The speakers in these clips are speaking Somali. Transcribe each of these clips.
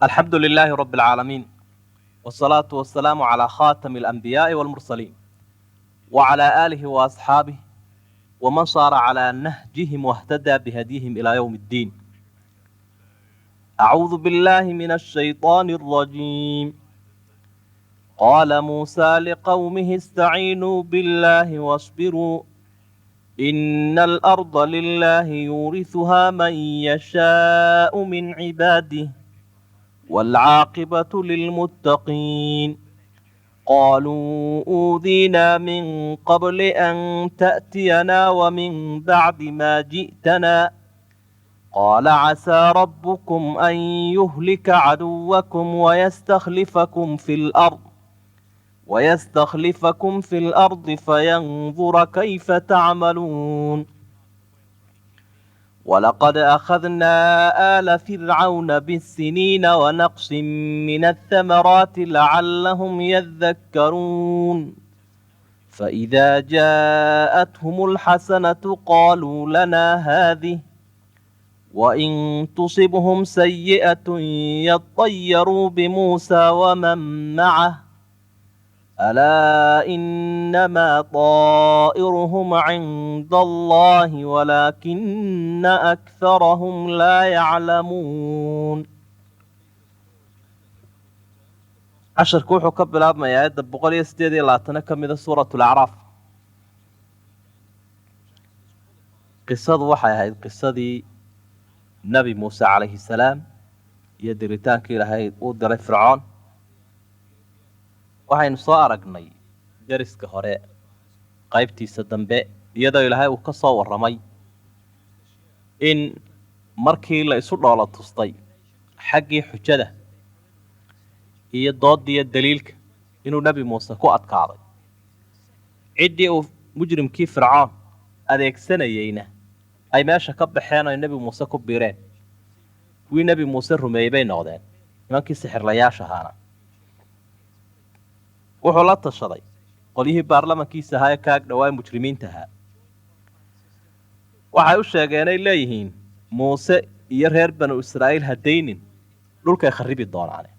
الحمد لله رب العالمين، والصلاة والسلام على خاتم الأنبياء والمرسلين وعلى آله وأصحابه ومن صار على نهجهم واهتدى بهديهم إلى يوم الدين. أعوذ بالله من الشيطان الرجيم. قال موسى لقومه استعينوا بالله واصبروا إن الأرض لله يورثها من يشاء من عباده والعاقبة للمتقين. قالوا أوذينا من قبل أن تأتينا ومن بعد ما جئتنا قال عسى ربكم أن يهلك عدوكم ويستخلفكم في الأرض فينظر كيف تعملون. ولقد أخذنا آل فرعون بالسنين ونقص من الثمرات لعلهم يذكرون. فإذا جاءتهم الحسنة قالوا لنا هذه وإن تصبهم سيئة يطيروا بموسى ومن معه ألا إنما طائرهم عند الله ولكن أكثرهم لا يعلمون. عشر كوحو كبل عظم يا عدد بقول يستيدي لا تنكمل سورة الأعراف. قصة وحي هاي قصة نبي موسى عليه السلام يدريتان كيلا هاي ودري فرعون. waxaynu soo aragnay dariska hore qaybtiisa dambe iyadoo ilaahay uu ka soo warramay in markii la isu dhoola tustay xaggii xujada iyo doodiya daliilka inuu nabi muuse ku adkaaday ciddii uu mujrimkii fircoon adeegsanayeyna ay meesha ka baxeen oo nabi muuse ku biireen kuwii nabi muuse rumeeyey bay noqdeen nimankii sixirlayaasha ahaana. wuxuu la tashaday qolyihii baarlamankiisa ahaa ee kaag dhawaa mujrimiinta ahaa. waxay u sheegeenay leeyihiin muuse iyo reer banu israa'iil haddaynin dhulkay kharibi doonaane.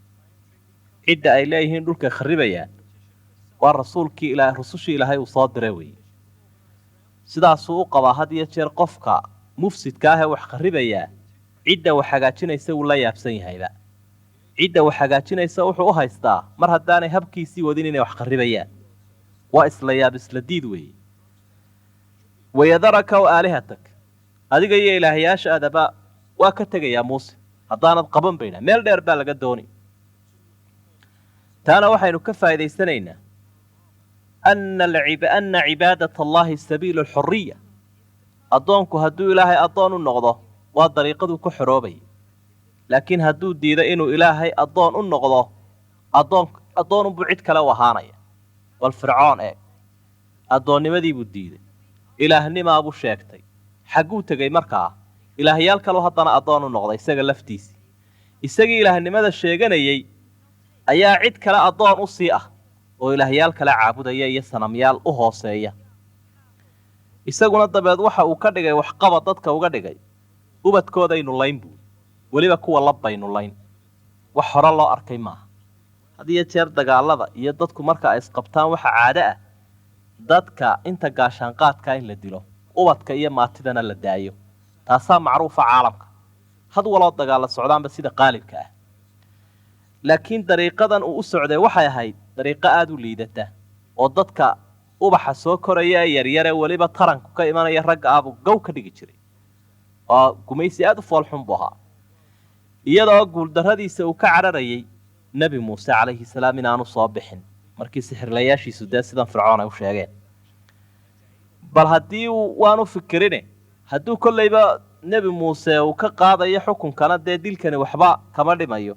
cidda ay leeyihiin dhulkay kharibayaan waa rusushii ilaahay uu soo diray weeye. sidaasuu u qabaa had iyo jeer qofka mufsidka ah ee wax kharibayaa cidda wax hagaajinaysa wuu la yaabsan yahayba. cidda wax hagaajinaysa wuxuu u haystaa mar haddaanay habkiisii wadin inay wax kharibayaan. waa isla yaab isla diid weeye. wayadaraka w aalihatak, adiga iyo ilaahyaashaadaba waa ka tegayaa muuse haddaanad qaban bayna meel dheer baa laga dooni. taana waxaynu ka faa'iidaysanaynaa anna cibaadata allahi sabiilu alxurriya. addoonku hadduu ilaahay addoon u noqdo waa dariiqaduu ku xoroobay. laakiin hadduu diido inuu ilaahay addoon u noqdo addoonunbuu cid kale u ahaanaya. bal fircoon addoonnimadii buu diiday, ilaahnimaabuu sheegtay. xagguu tegey markaa? ilaahyaal kaleu haddana addoon u noqday isaga laftiisii. isagii ilaahnimada sheeganayey ayaa cid kale addoon u sii ah oo ilaahyaal kale caabudaya iyo sanamyaal u hooseeya. isaguna dabeed waxa uu ka dhigay waxqabad dadka uga dhigay ubadkoodaynu layn buu, weliba kuwa labbaynu layn. wax hore loo arkay maaha. had iyo jeer dagaalada iyo dadku marka ay isqabtaan waxa caado ah dadka inta gaashaanqaadka in la dilo, ubadka iyo maatidana la daayo. taasaa macruufa caalamka had waloo dagaala socdaanba sida qaalibka ah. laakiin dariiqadan uu u socday waxay ahayd dariiqo aada u liidata oo dadka ubaxa soo koraya ee yaryare weliba taranku ka imanaya ragga aabuu gow ka dhigi jiray oo gumaysi aada u foolxun buu ahaa. iyadoo guuldarradiisa uu ka cararayay nebi muuse calayhi salaam inaanu soo bixin markii sixirlayaashiisu dee sidan fircoon ay u sheegeen. bal haddii waanu fikirine hadduu kollayba nebi muuse uu ka qaadayo xukunkana dee dilkani waxba kama dhimayo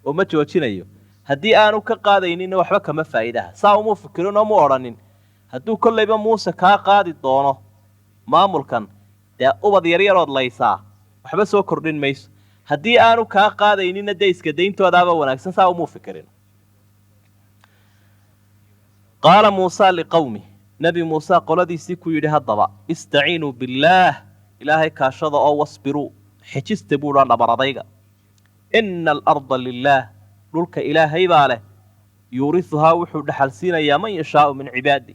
oo ma joojinayo. haddii aanu ka qaadayninna waxba kama faa'iidaha. saa umuu fikirin oo mu odhanin hadduu kollayba muuse kaa qaadi doono maamulkan dee ubad yaryarood laysaa waxba soo kordhin mayso. haddii aanu kaa qaadayninna dee iska dayntoodaaba wanaagsan. saa umuu fikirin. qaala muusaa liqowmi, nebi muuse qoladiisii ku yidhi haddaba istaciinuu billaah ilaahay kaashada oo wasbiruu xejista buudha dhabaradayga ina alarda lilaah dhulka ilaahay baa leh yuurihuhaa wuxuu dhexalsiinayaa man yashaau min cibaadi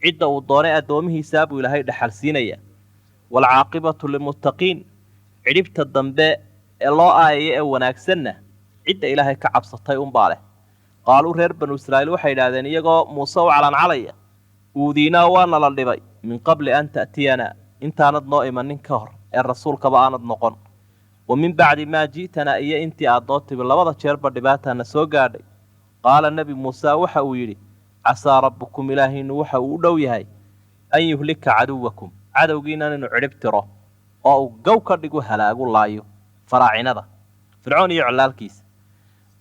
cidda uu doonay addoomihiisaa buu ilaahay dhexalsiinayaa waalcaaqibatu lilmuttaqiin cidhibta dambe ee loo aayaya ee wanaagsanna cidda ilaahay ka cabsatay unbaa leh qaaluu reer banu israa'iil waxay idhaahdeen iyagoo muuse u calancalaya uudiinaa waana la dhibay min qabli an ta'tiyanaa intaanad noo imanin ka hor ee rasuulkaba aanad noqon wa min bacdi maa ji'tanaa iyo intii aad noo timi labada jeerba dhibaataana soo gaadhay qaala nebi muuse waxa uu yidhi casaa rabbukum ilaahiinnu waxa uu u dhow yahay an yuhlika caduwakum cadowgiinan inuu cidhib tiro oo uu gow ka dhigu halaagu laayo faraacinada fircoon iyo colaalkiisa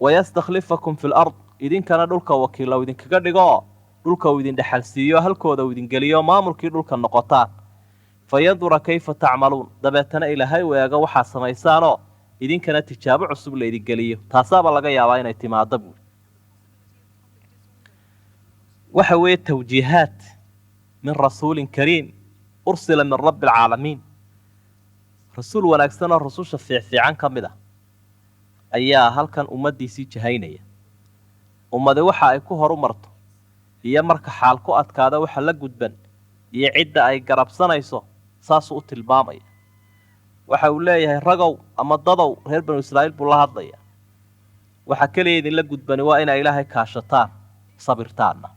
wayastakhlifakum fi lard idinkana dhulka wakiilow idinkaga dhigo oo dhulka uu idin dhexalsiiyo halkooda uu idin geliyo maamulkii dhulka noqotaan fayandura kayfa tacmaluun dabeetana ilaahay u eego waxaad samaysaanoo idinkana tijaabo cusub la idin geliyo taasaaba laga yaabaa inay timaado buuri waxa weeye tawjiihaat min rasuulin kariim ursila min rabbi alcaalamiin rasuul wanaagsan oo rususha fiicfiican ka mid ah ayaa halkan ummaddiisii jahaynaya ummadi waxa ay ku horu marto iyo marka xaal ku adkaada waxa la gudban iyo cidda ay garabsanayso saasuu u tilmaamaya waxa uu leeyahay ragow ama dadow reer banu israa'iil buu la hadlaya waxa keliya idinla gudbani waa inay ilaahay kaashataan sabirtaanna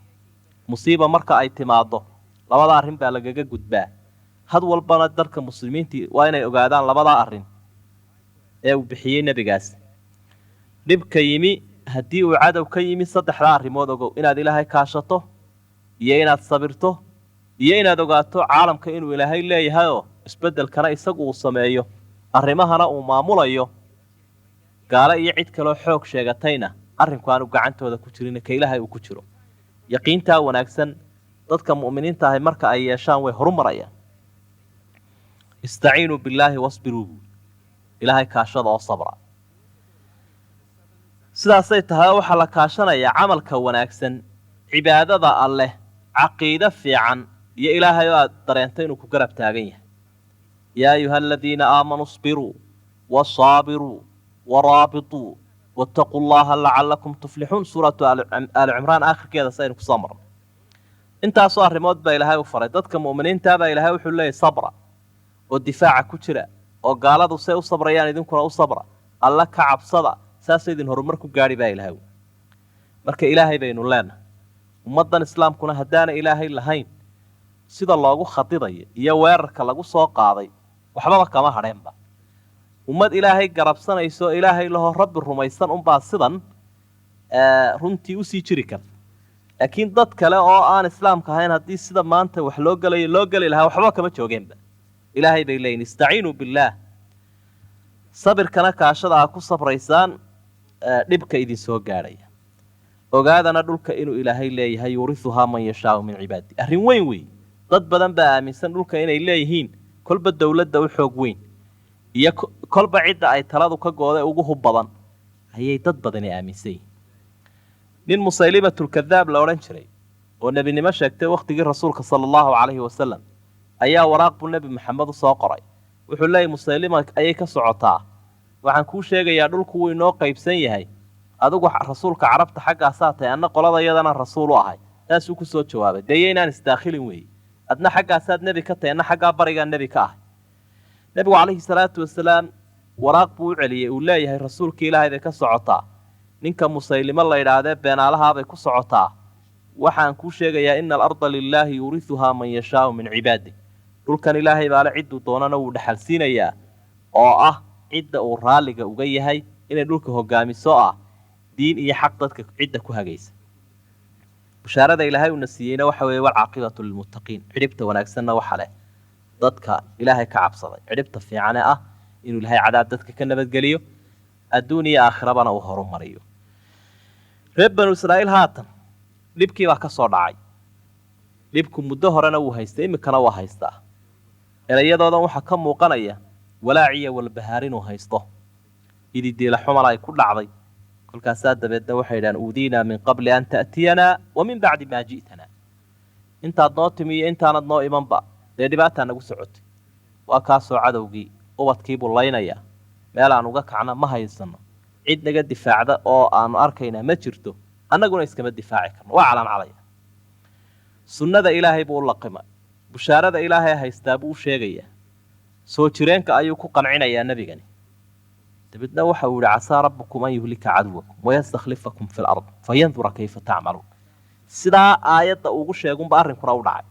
musiiba marka ay timaado labada arrin baa lagaga gudbaa had walbana dadka muslimiintii waa inay ogaadaan labadaa arrin ee uu bixiyey nebigaas dhibka yimi haddii uu cadow ka yimi saddexdaa arrimood ogow inaad ilaahay kaashato iyo inaad sabirto iyo inaad ogaato caalamka inuu ilaahay leeyahayoo isbeddelkana isagu uu sameeyo arrimahana uu maamulayo gaalo iyo cid kaloo xoog sheegatayna arrinku aanu gacantooda ku jirin ka ilaahay uu ku jiro yaqiintaa wanaagsan dadka mu'miniinta ahay marka ay yeeshaan way horumarayaan istaciinuu billaahi wasbiruu ilaahay kaashada oo sabra sidaasay tahay waxaa la kaashanayaa camalka wanaagsan cibaadada alleh caqiide fiican iyo ilaahay oo aad dareento inuu ku garab taagan yahay yaa ayuha aladiina aamanuu isbiruu wasaabiruu waraabituu wattaquu llaha lacallakum tuflixuun suuratu aali cimraan aakhirkeeda saynu kusoo marnay intaasoo arrimood baa ilaahay u faray dadka mu'miniintaabaa ilaahay wuxuu leeyahy sabra oo difaaca ku jira oo gaaladu say u sabrayaan idinkuna u sabra alla ka cabsada saasay idin horumar ku gaadhi baa ilaahay marka ilaahay baynu leenahay ummaddan islaamkuna haddaana ilaahay lahayn sida loogu khadidayo iyo weerarka lagu soo qaaday waxbaba kama hadheenba ummad ilaahay garabsanayso ilaahay lahoo rabbi rumaysan unbaa sidan runtii usii jiri karta laakiin dad kale oo aan islaamka ahayn haddii sida maanta wax loo geli lahaa waxba kama joogeenba ilaahay bay leeyihin istaciinuu billaah sabirkana kaashada ha ku sabraysaan dhibka idin soo gaadhaya ogaadana dhulka inuu ilaahay leeyahay yuurihuhaa man yashaau min cibaadi arrin weyn wey dad badan baa aaminsan dhulka inay leeyihiin kolba dowladda u xoog weyn iyo kolba cidda ay taladu ka gooday ugu hub badan ayay dad badani aaminsan yihiin nin musaylimatulkadaab la odhan jiray oo nebinimo sheegtay wakhtigii rasuulka sala allahu calayhi wasalam ayaa waraaq buu nebi maxamed u soo qoray wuxuu leeyahy musaylima ayay ka socotaa waxaan kuu sheegayaa dhulku wuu inoo qaybsan yahay adigu rasuulka carabta xaggaasaa tahay anna qolada iyadana rasuul u ahay taasuu ku soo jawaabay dee yaynaan isdaakhilin weeye adna xaggaasaad nebi ka tahay anna xaggaa barigaa nebi ka ahay nebigu calayhi salaatu wasalaam waraaq buu u celiyey uu leeyahay rasuulka ilaahay bay ka socotaa ninka musaylimo la yidhaahdee beenaalahaabay ku socotaa waxaan kuu sheegayaa ina alarda lilaahi yuurihuhaa man yashaau min cibaadi dhulkan ilaahay baale cidduu doonana wuu dhexalsiinayaa oo ah cidda uu raalliga uga yahay inay dhulka hogaamiso ah diin iyo xaq dadka cidda ku hagaysa bushaarada ilaahay uuna siiyeyna waxa weeye walcaaqibatu lilmuttaqiin cidhibta wanaagsanna waxa leh dadka ilaahay ka cabsaday cidhibta fiicane ah inuu ilaahay cadaab dadka ka nabadgeliyo adduun iyo aakhirabana uu horumariyo reer banu israa'iil haatan dhibkii baa ka soo dhacay dhibku muddo horena wuu haystay iminkana waa haystaa erayadoodan waxaa ka muuqanaya walaaciya walbahaar inuu haysto ididiila xumal ay ku dhacday kolkaasaa dabeedna waxay idhahaan uudiinaa min qabli an ta'tiyanaa wa min bacdi maa ji'tanaa intaad noo timi iyo intaanad noo imanba dee dhibaataa nagu socotay waa kaasoo cadowgii ubadkiibuu laynayaa meel aan uga kacna ma haysano cid naga difaacda oo aanu arkaynaa ma jirto annaguna iskama difaaci karno waa calaan calaya sunnada ilaahay buu u laqimay bushaarada ilaahay haystaa buu u sheegayaa soo jireenka ayuu ku qancinayaa nebigani dabeedna waxa uu yidhi casaa rabbukum an yuhlika caduwakum wayastakhlifakum fi lard fayandura kayfa tacmaluun sidaa aayadda ugu sheegunba arrinkuna u dhacay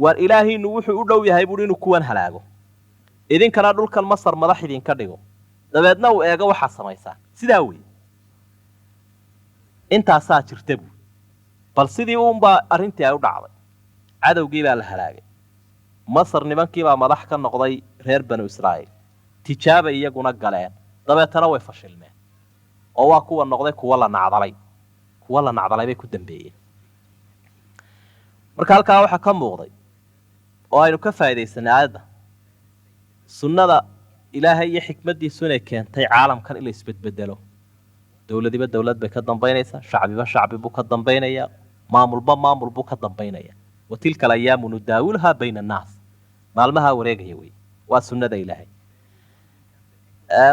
waar ilaahiinu wuxuu u dhow yahay buuhi inuu kuwan halaago idinkana dhulkan masar madax idinka dhigo dabeedna uu eego waxaad samaysaan sidaa weeye intaasaa jirta buui bal sidii uunbaa arrintii ay u dhacday cadowgii baa la halaagay masar nimankiibaa madax ka noqday reer banu israa'iil tijaabay iyaguna galeen dabeetana way fashilmeen oo waa kuwa noqday kuwa la nacdalay bay ku dambeeyeen marka halkaa waxaa ka muuqday oo aynu ka faa'iidaysanay aayadda sunnada ilaahay iyo xikmaddiisu inay keentay caalamkan in la isbedbedelo dowladiba dowlad bay ka dambaynaysaa shacbiba shacbi buu ka dambaynayaa maamulba maamul buu ka dambaynayaa wa tilka alayaamu nudaawilhaa bayna annaas maalmahaa wareegaya wey waa sunnada ilaahay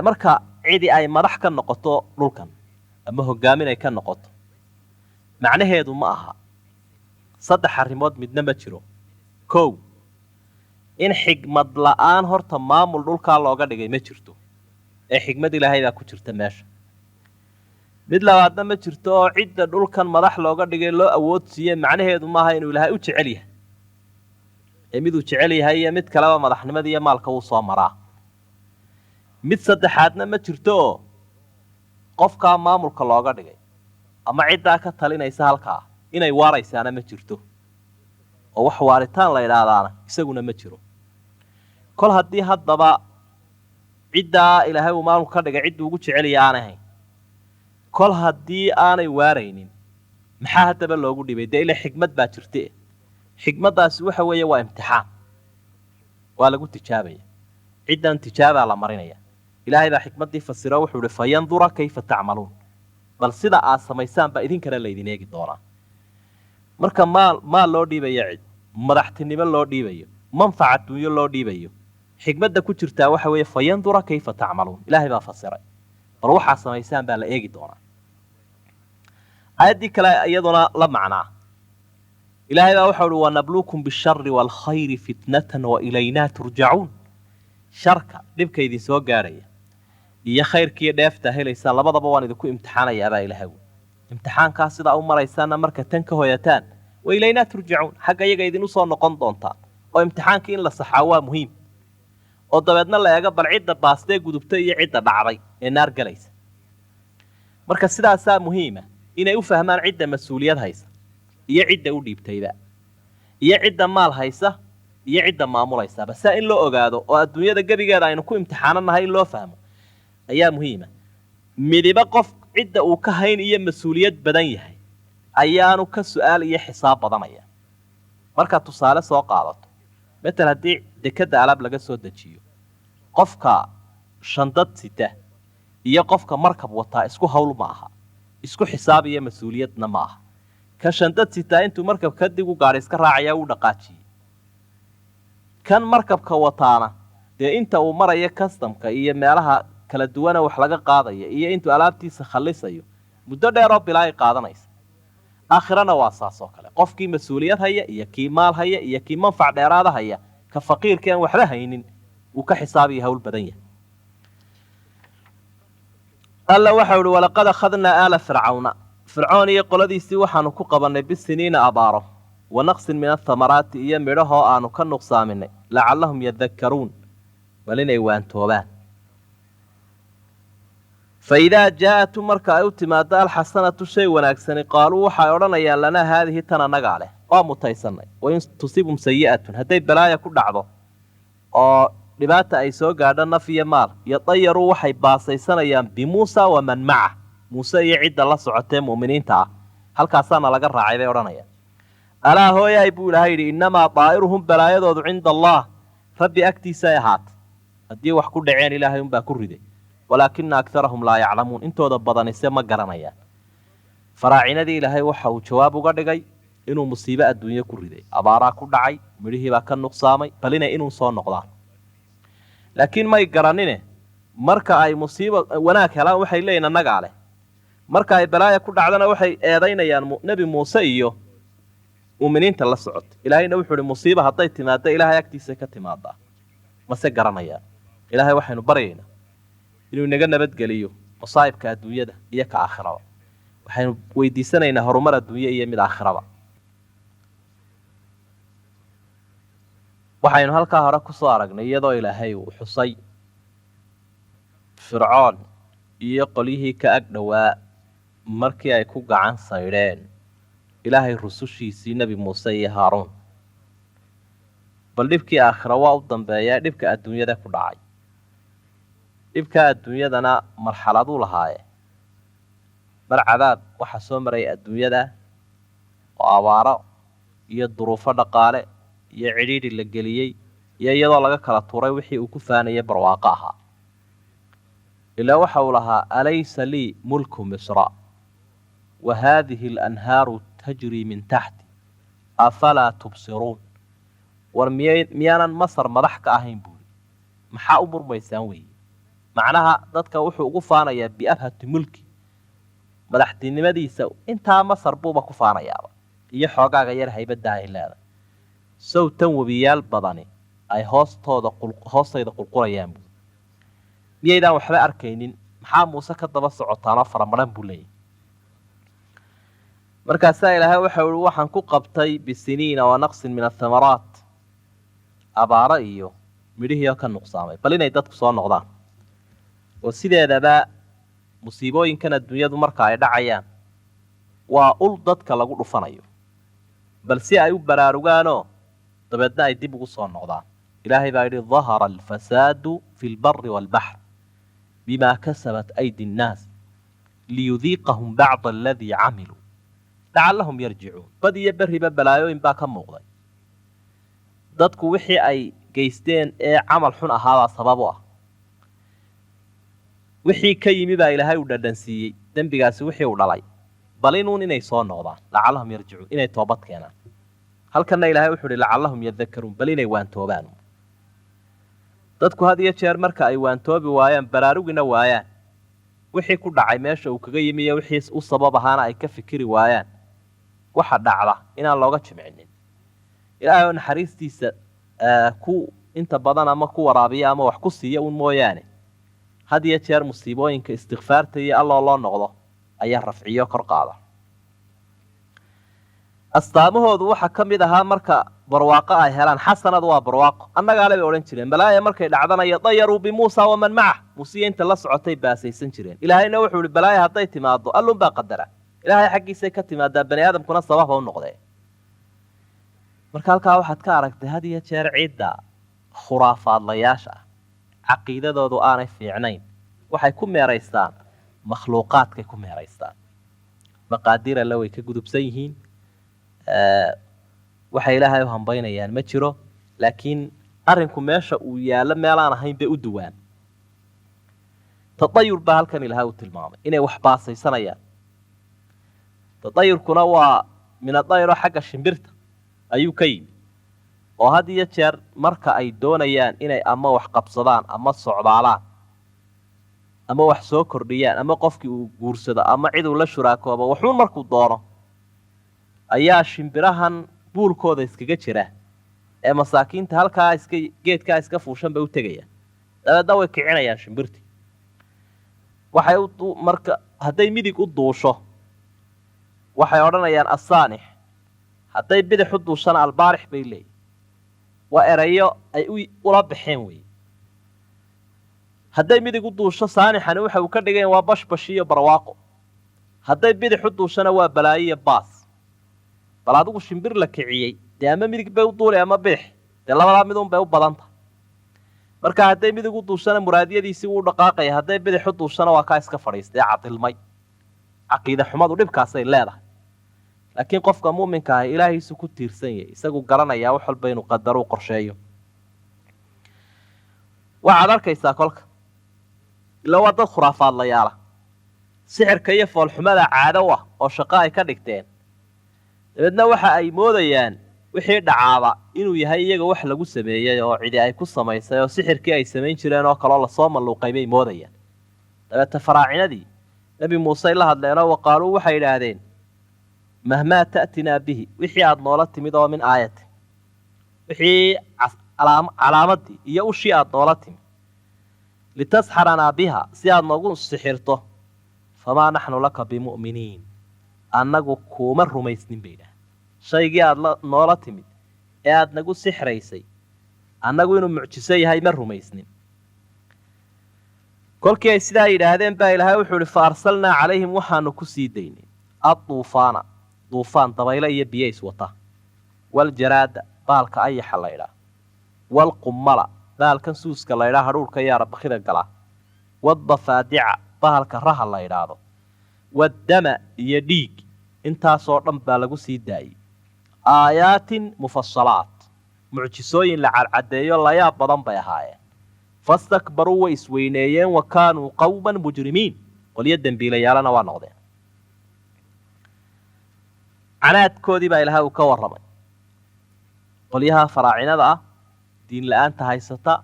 marka cidii ay madax ka noqoto dhulkan ama hogaamin ay ka noqoto macnaheedu ma aha saddex arrimood midna ma jiro kow in xigmad la'aan horta maamul dhulkaa looga dhigay ma jirto ee xigmad ilaahay baa ku jirta meesha mid labaadna ma jirto oo cidda dhulkan madax looga dhigay loo awood siiye macnaheedu maaha inuu ilaahay u jecel yahay ee miduu jecel yahay iyo mid kaleba madaxnimada iyo maalka wuu soo maraa mid saddexaadna ma jirto oo qofkaa maamulka looga dhigay ama ciddaa ka talinaysa halkaa inay waaraysaana ma jirto oo wax waaritaan la idhaahdaana isaguna ma jiro kol haddii haddaba ciddaa ilaahay uu maamulka ka dhigay cidduu ugu jeceliya aanay hayn kol haddii aanay waaraynin maxaa haddaba loogu dhibay dee ila xikmad baa jirte xikmaddaasi waxa weeye waa imtixaan waa lagu tijaabaya ciddan tijaabaa la marinaya ilaahay baa xikmaddii fasiro wuxuu ihi fayandura kayfa tacmaluun bal sida aad samaysaan baa idinkana laydin eegi doonaa marka maal loo dhiibayo cid madaxtinimo loo dhiibayo manfac adduunyo loo dhiibayo xikmadda ku jirtaa waxa weeye fayandura kayfa tacmaluun ilaahay baa fasiray bal waxaad samaysaan baa la eegi doonaa aayaddii kale iyaduna la macnaa ilaahay baa waxau uhi wanabluukum bishari waalkhayri fitnatan wa ilaynaa turjacuun sharka dhibka idin soo gaadhaya iyo khayrkiiyo dheeftaa helaysaan labadaba waan idinku imtixaanayaabaa ilaahay wy imtixaankaa sidaa u maraysaanna marka tan ka hoyataan wa ilaynaa turjacuun xagga iyaga idin usoo noqon doontaan oo imtixaankii in la saxaa waa muhiim oo dabeedna la eego bal cidda baastee gudubtay iyo cidda dhacday ee naar galaysa marka sidaasaa muhiima inay u fahmaan cidda mas-uuliyad haysa iyo cidda u dhiibtayba iyo cidda maal haysa iyo cidda maamulaysaaba saa in loo ogaado oo adduunyada gebigeeda aynu ku imtixaananahay in loo fahmo ayaa muhiima midiba qof cidda uu ka hayn iyo mas-uuliyad badan yahay ayaanu ka su-aal iyo xisaab badanaya markaad tusaale soo qaadato matal haddii dekadda alaab laga soo dejiyo qofka shandad sita iyo qofka markab wataa isku hawl ma aha isku xisaab iyo mas-uuliyadna ma aha ka shandad sitaa intuu markabka dib u gaadhi iska raacayaa uu dhaqaajiyey kan markabka wataana dee inta uu maraya customka iyo meelaha kala duwana wax laga qaadaya iyo intuu alaabtiisa khallisayo muddo dheeroo bilaa ay qaadanaysa aakhirana waa saas oo kale qofkii mas-uuliyad haya iyo kii maal haya iyo kii manfac dheeraada haya ka faqiirka aan waxba haynin uu ka xisaabiyo hawl badan yahay alla waxau ihi walaqad akhadnaa aala fircawna fircoon iyo qoladiisii waxaanu ku qabannay bisiniina abaaro wa naqsin min athamaraati iyo midhahoo aanu ka nuqsaaminay lacallahum yadakkaruun bal inay waantoobaan faidaa jaa-atu marka ay u timaado alxasanatu shay wanaagsani qaaluu waxay odhanayaan lanaa haadihi tan annagaa leh waa mutaysannay wain tusibhum sayi'atun hadday balaaya ku dhacdo oo dhibaata ay soo gaadho naf iyo maal yadayaruu waxay baasaysanayaan bimuusa waman macah muuse iyo cidda la socotee mu'miniinta ah halkaasaana laga raacay bay odhanayaan alaa hooyahay buu ilahay yidhi innamaa daa'iruhum balaayadoodu cinda allah rabbi agtiisa ay ahaatay haddii wax ku dhaceen ilaahay unbaa ku riday walaakina akarahum laa yaclamuun intooda badanise ma garanayaan faraacinadii ilaahay waxa uu jawaab uga dhigay inuu musiibo adduunye ku riday abaaraa ku dhacay midhihiibaa ka nuqsaamay bal inay inuu soo noqdaan laakiin may garanine marka ay musiibo wanaag helaan waxay leeyihiin annagaa leh marka ay balaaya ku dhacdana waxay eedaynayaan nebi muuse iyo muuminiinta la socota ilaahayna wuxuu ihi musiiba hadday timaadda ilaahay agtiisa ka timaadaa mase garanayaan ilaahay waxaynu baryaynaa inuu inaga nabadgeliyo masaa'ibka adduunyada iyo ka aakhiraba waxaynu weydiisanaynaa horumar adduunye iyo mid aakhiraba waxaynu halkaa hore ku soo aragnay iyadoo ilaahay uu xusay fircoon iyo qolyihii ka ag dhowaa markii ay ku gacan saydheen ilaahay rusushiisii nebi muuse iyo haaruun bal dhibkii aakhira waa u dambeeyaa dhibka adduunyada ku dhacay dhibka adduunyadana marxaladuu lahaaye mar cadaab waxaa soo maraya adduunyada oo abaaro iyo duruufo dhaqaale iyo cidhiidhi la geliyey iyo iyadoo laga kala tuuray wixii uu ku faanayay barwaaqo ahaa ilaa waxa uu lahaa alaysa lii mulku misra wa haadihi alanhaaru tajrii min taxti afalaa tubsiruun war miyaanan masar madax ka ahayn buuri maxaa u murmaysaan weeye macnaha dadka wuxuu ugu faanayaa biabhati mulki madaxtinimadiisa intaa masar buuba ku faanayaaba iyo xoogaaga yar haybadda ay leedahay sawtan webiyaal badani ay hoostayda qulqulayaan buuri miyaydaan waxba arkaynin maxaa muuse ka daba socotaanoo faramaran buu leeyahy markaasaa ilaahay waxa uhi waxaan ku qabtay bisiniina wa naqsin min athamaraat abaaro iyo midhihii oo ka nuqsaamay bal inay dadku soo noqdaan oo sideedaba musiibooyinkan adduunyadu marka ay dhacayaan waa ul dadka lagu dhufanayo bal si ay u baraarugaanoo dabeedna ay dib ugu soo noqdaan ilaahay baa yidhi dahara alfasaadu fi lbari waalbaxr bima kasabat aydi nnaas liyudiiqahum bacda aladii camiluu lacallahum yarjicuun bad iyo berriba balaayooyin baa ka muuqday dadku wixii ay geysteen ee camal xun ahaabaa sabab u ah wixii ka yimi baa ilaahay uu dhadhansiiyey dembigaasi wixii uu dhalay bal inuun inay soo noqdaan lacallahum yarjicuun inay toobad keenaan halkanna ilaahay wuxuu ihi lacallahum yadakaruun bal inay waantoobaan dadku had iyo jeer marka ay waantoobi waayaan baraarugina waayaan wixii ku dhacay meesha uu kaga yimi iyo wixii u sabab ahaana ay ka fikiri waayaan waxa dhacda inaan looga jimcinin ilaahay oo naxariistiisa ku inta badan ama ku waraabiya ama wax ku siiya un mooyaane had iyo jeer musiibooyinka istikfaarta iyo alloo loo noqdo ayaa rafciyo kor qaada astaamahoodu waxaa ka mid ahaa marka barwaaqo ay helaan xasanad waa barwaaqo annagaale bay odhan jireen balaaya markay dhacdana yadayaruu bimuusa waman macah muusiya inta la socotay baasaysan jireen ilaahayna wuxuu ihi balaaya hadday timaado allunbaa qadara ilaahay xaggiisay ka timaadaa bani aadamkuna sababa u noqdee marka halkaa waxaad ka aragtay had iyo jeer cidda khuraafaadlayaasha ah caqiidadoodu aanay fiicnayn waxay ku meeraystaan makhluuqaadkay ku meeraystaan maqaadiir alle way ka gudubsan yihiin waxay ilaahay u hambaynayaan ma jiro laakiin arrinku meesha uu yaallo meelaan ahayn bay u duwaan tadayur baa halkan ilaahay u tilmaamay inay wax baasaysanayaan tadayurkuna waa min adayro xagga shimbirta ayuu ka yimi oo had iyo jeer marka ay doonayaan inay ama wax qabsadaan ama socdaalaan ama wax soo kordhiyaan ama qofkii uu guursado ama cid uu la shuraakoobo waxuun markuu doono ayaa shimbirahan buulkooda iskaga jira ee masaakiinta halkaa geedkaa iska fuushan bay u tegayaan dabeedna way kicinayaan shimbirtii waxay marka hadday midig u duusho waxay odhanayaan assaanix hadday bidix u duushana albaarix bay leeyihin waa erayo ay ula baxeen wey hadday midig u duusho saanixani waxa uu ka dhigayn waa bashbash iyo barwaaqo hadday bidix u duushana waa balaayo iyo baas bal adigu shimbir la kiciyey dee ama midig bay u duulay ama bidix dee labadaa midun bay u badan tahay marka hadday midig u duushana muraadiyadiisii wuu dhaqaaqaya hadday bidix u duushana waa kaa iska fadhiistay cadilmay caqiide xumadu dhibkaasay leedahay laakiin qofka muuminka ah ilaahiisu ku tiirsan yahay isagu garanayaa wax walba inuu qadaro u qorsheeyo waxaad arkaysaa kolka ila waa dad khuraafaadlayaala sixirka iyo foolxumada caado ah oo shaqo ay ka dhigteen dabeedna waxa ay moodayaan wixii dhacaaba inuu yahay iyaga wax lagu sameeyey oo cidi ay ku samaysay oo sixirkii ay samayn jireen oo kaloo lasoo malluuqay bay moodayaan dabeeta faraacinadii nebi muuse la hadleenoo waqaaluu waxay yidhaahdeen mahmaa ta'tinaa bihi wixii aad noola timid oo min aayati wixii calaamadii iyo ushii aad noola timid litasxaranaa biha si aad noogu sixirto famaa naxnu laka bimu'miniin annagu kuuma rumaysnin bay idhaah shaygii aad noola timid ee aad nagu sixraysay annagu inuu mucjiso yahay ma rumaysnin kolkii ay sidaa yidhaahdeen baa ilaahay wuxuu ihi fa arsalnaa calayhim waxaanu ku sii daynay adduufaana duufaan dabayle iyo biyo iswata waljaraada baalka ayaxa laydhaa waalqummala baalkan suuska laydhaa hadhuurka iyo arabakida gala waddafaadica bahalka raha la ydhaahdo waddama iyo dhiig intaasoo dhan baa lagu sii daayey aayaatin mufasalaat mucjisooyin la cadcadeeyo layaab badan bay ahaayeen fastakbaruu way isweyneeyeen wa kaanuu qawman mujrimiin qolyo dembiilayaalana waa noqdeen canaadkoodii baa ilaahay uu ka warramay qolyaha faraacinada ah diin la-aanta haysata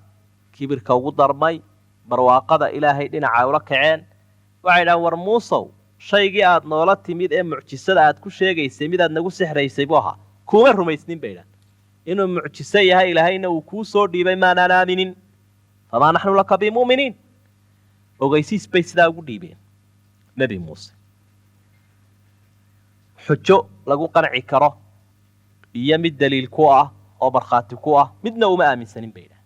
kibirka ugu darmay barwaaqada ilaahay dhinaca ula kaceen waxay dhahaan war muusow shaygii aad noola timid ee mucjisada aad ku sheegaysay midaad nagu sixraysay buu ahaa kuuma rumaysnin bay dhahan inuu mucjiso yahay ilaahayna uu kuu soo dhiibay maanaan aaminin famaa naxnu laka bimu'miniin ogeysiis bay sidaa ugu dhiibeen nebi muuse xujo lagu qanci karo iyo mid daliil ku ah oo markhaati ku ah midna uma aaminsanin bay dhahan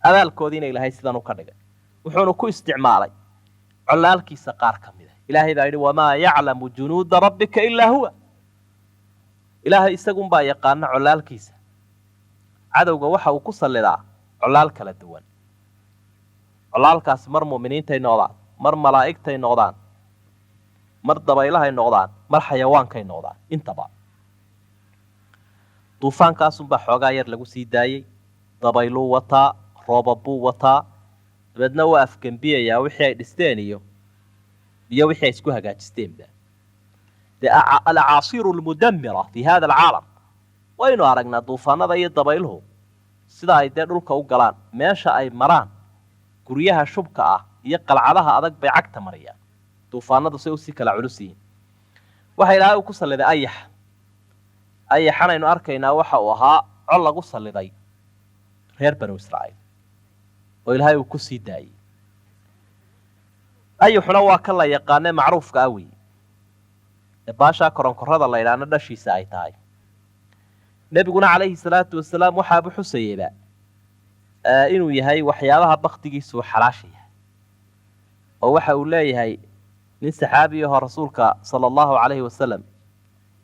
abaalkoodiina ilaahay sidan u ka dhigay wuxuuna ku isticmaalay colaalkiisa qaar ka mid ah ilaahay baa yidhi wamaa yaclamu junuuda rabbika ilaa huwa ilaahay isagunbaa yaqaana colaalkiisa cadowga waxa uu ku sallidaa colaal kala duwan colaalkaasi mar mu'miniintay noqdaan mar malaa'igtay noqdaan mar dabaylahay noqdaan mar xayawaankay noqdaan intaba duufaankaasunbaa xoogaa yar lagu sii daayey dabayluu wataa roobabuu wataa dabeedna waa afgembiyayaa wixii ay dhisteen iyo wixii ay isku hagaajisteenba dee alacaasiiru almudammira fi hada alcaalam waynu aragnaa duufaanada iyo dabayluhu sida ay dee dhulka u galaan meesha ay maraan guryaha shubka ah iyo qalcadaha adag bay cagta mariyaan duufaanadu say usii kala culus yihiin waxa ilaahay uu ku salliday ayaxanaynu arkaynaa waxa uu ahaa col lagu salliday reer banu israa'iil oo ilaahay uu ku sii daayey ayaxuna waa kan la yaqaanee macruufka ah weeye ee baashaa koronkorada la ydhaahna dhashiisa ay tahay nebiguna calayhi salaatu wasalaam waxaabu xusayeyba inuu yahay waxyaabaha baktigiisuu xalaasha yahay oo waxa uu leeyahay nin saxaabi ahoo rasuulka sala allahu calayhi wasalam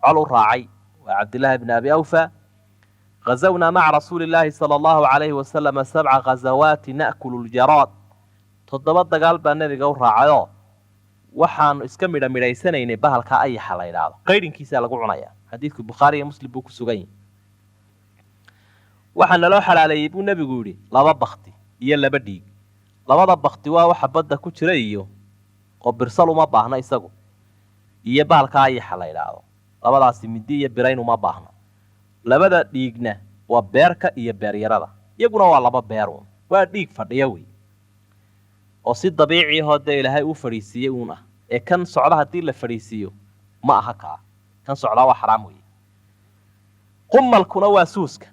col u raacay waa cabdillaahi bni abi awfa غزونا مع رسول الله صلى الله عليه وسلم 7 غزوات نأكل الجراد تضبط دقال بان نبيغا u raacayo waxaan iska midhaysanaynay bahalka ayaxa la yiraahdo qeydinkiisa lagu cunaya xadiidku bukhari iyo muslim buu ku sugan yahay waxaan loo xalaaleeyay buu nabigu yiri laba bakti iyo laba dhiig labada bakti waa waxa badda ku jira iyo oo birsal uma baahna isagu iyo bahalka ayaxa la yiraahdo labadaasi midi iyo birayn uma baahna labada dhiigna waa beerka iyo beeryarada iyaguna waa laba beeruun waa dhiig fadhiya wey oo si dabiici ah oo ilaahay uu fariisiyay uuna ee kan socda hadii la fariisiyo ma aha kan socda waa xaraam wey qummalkuna waa suuska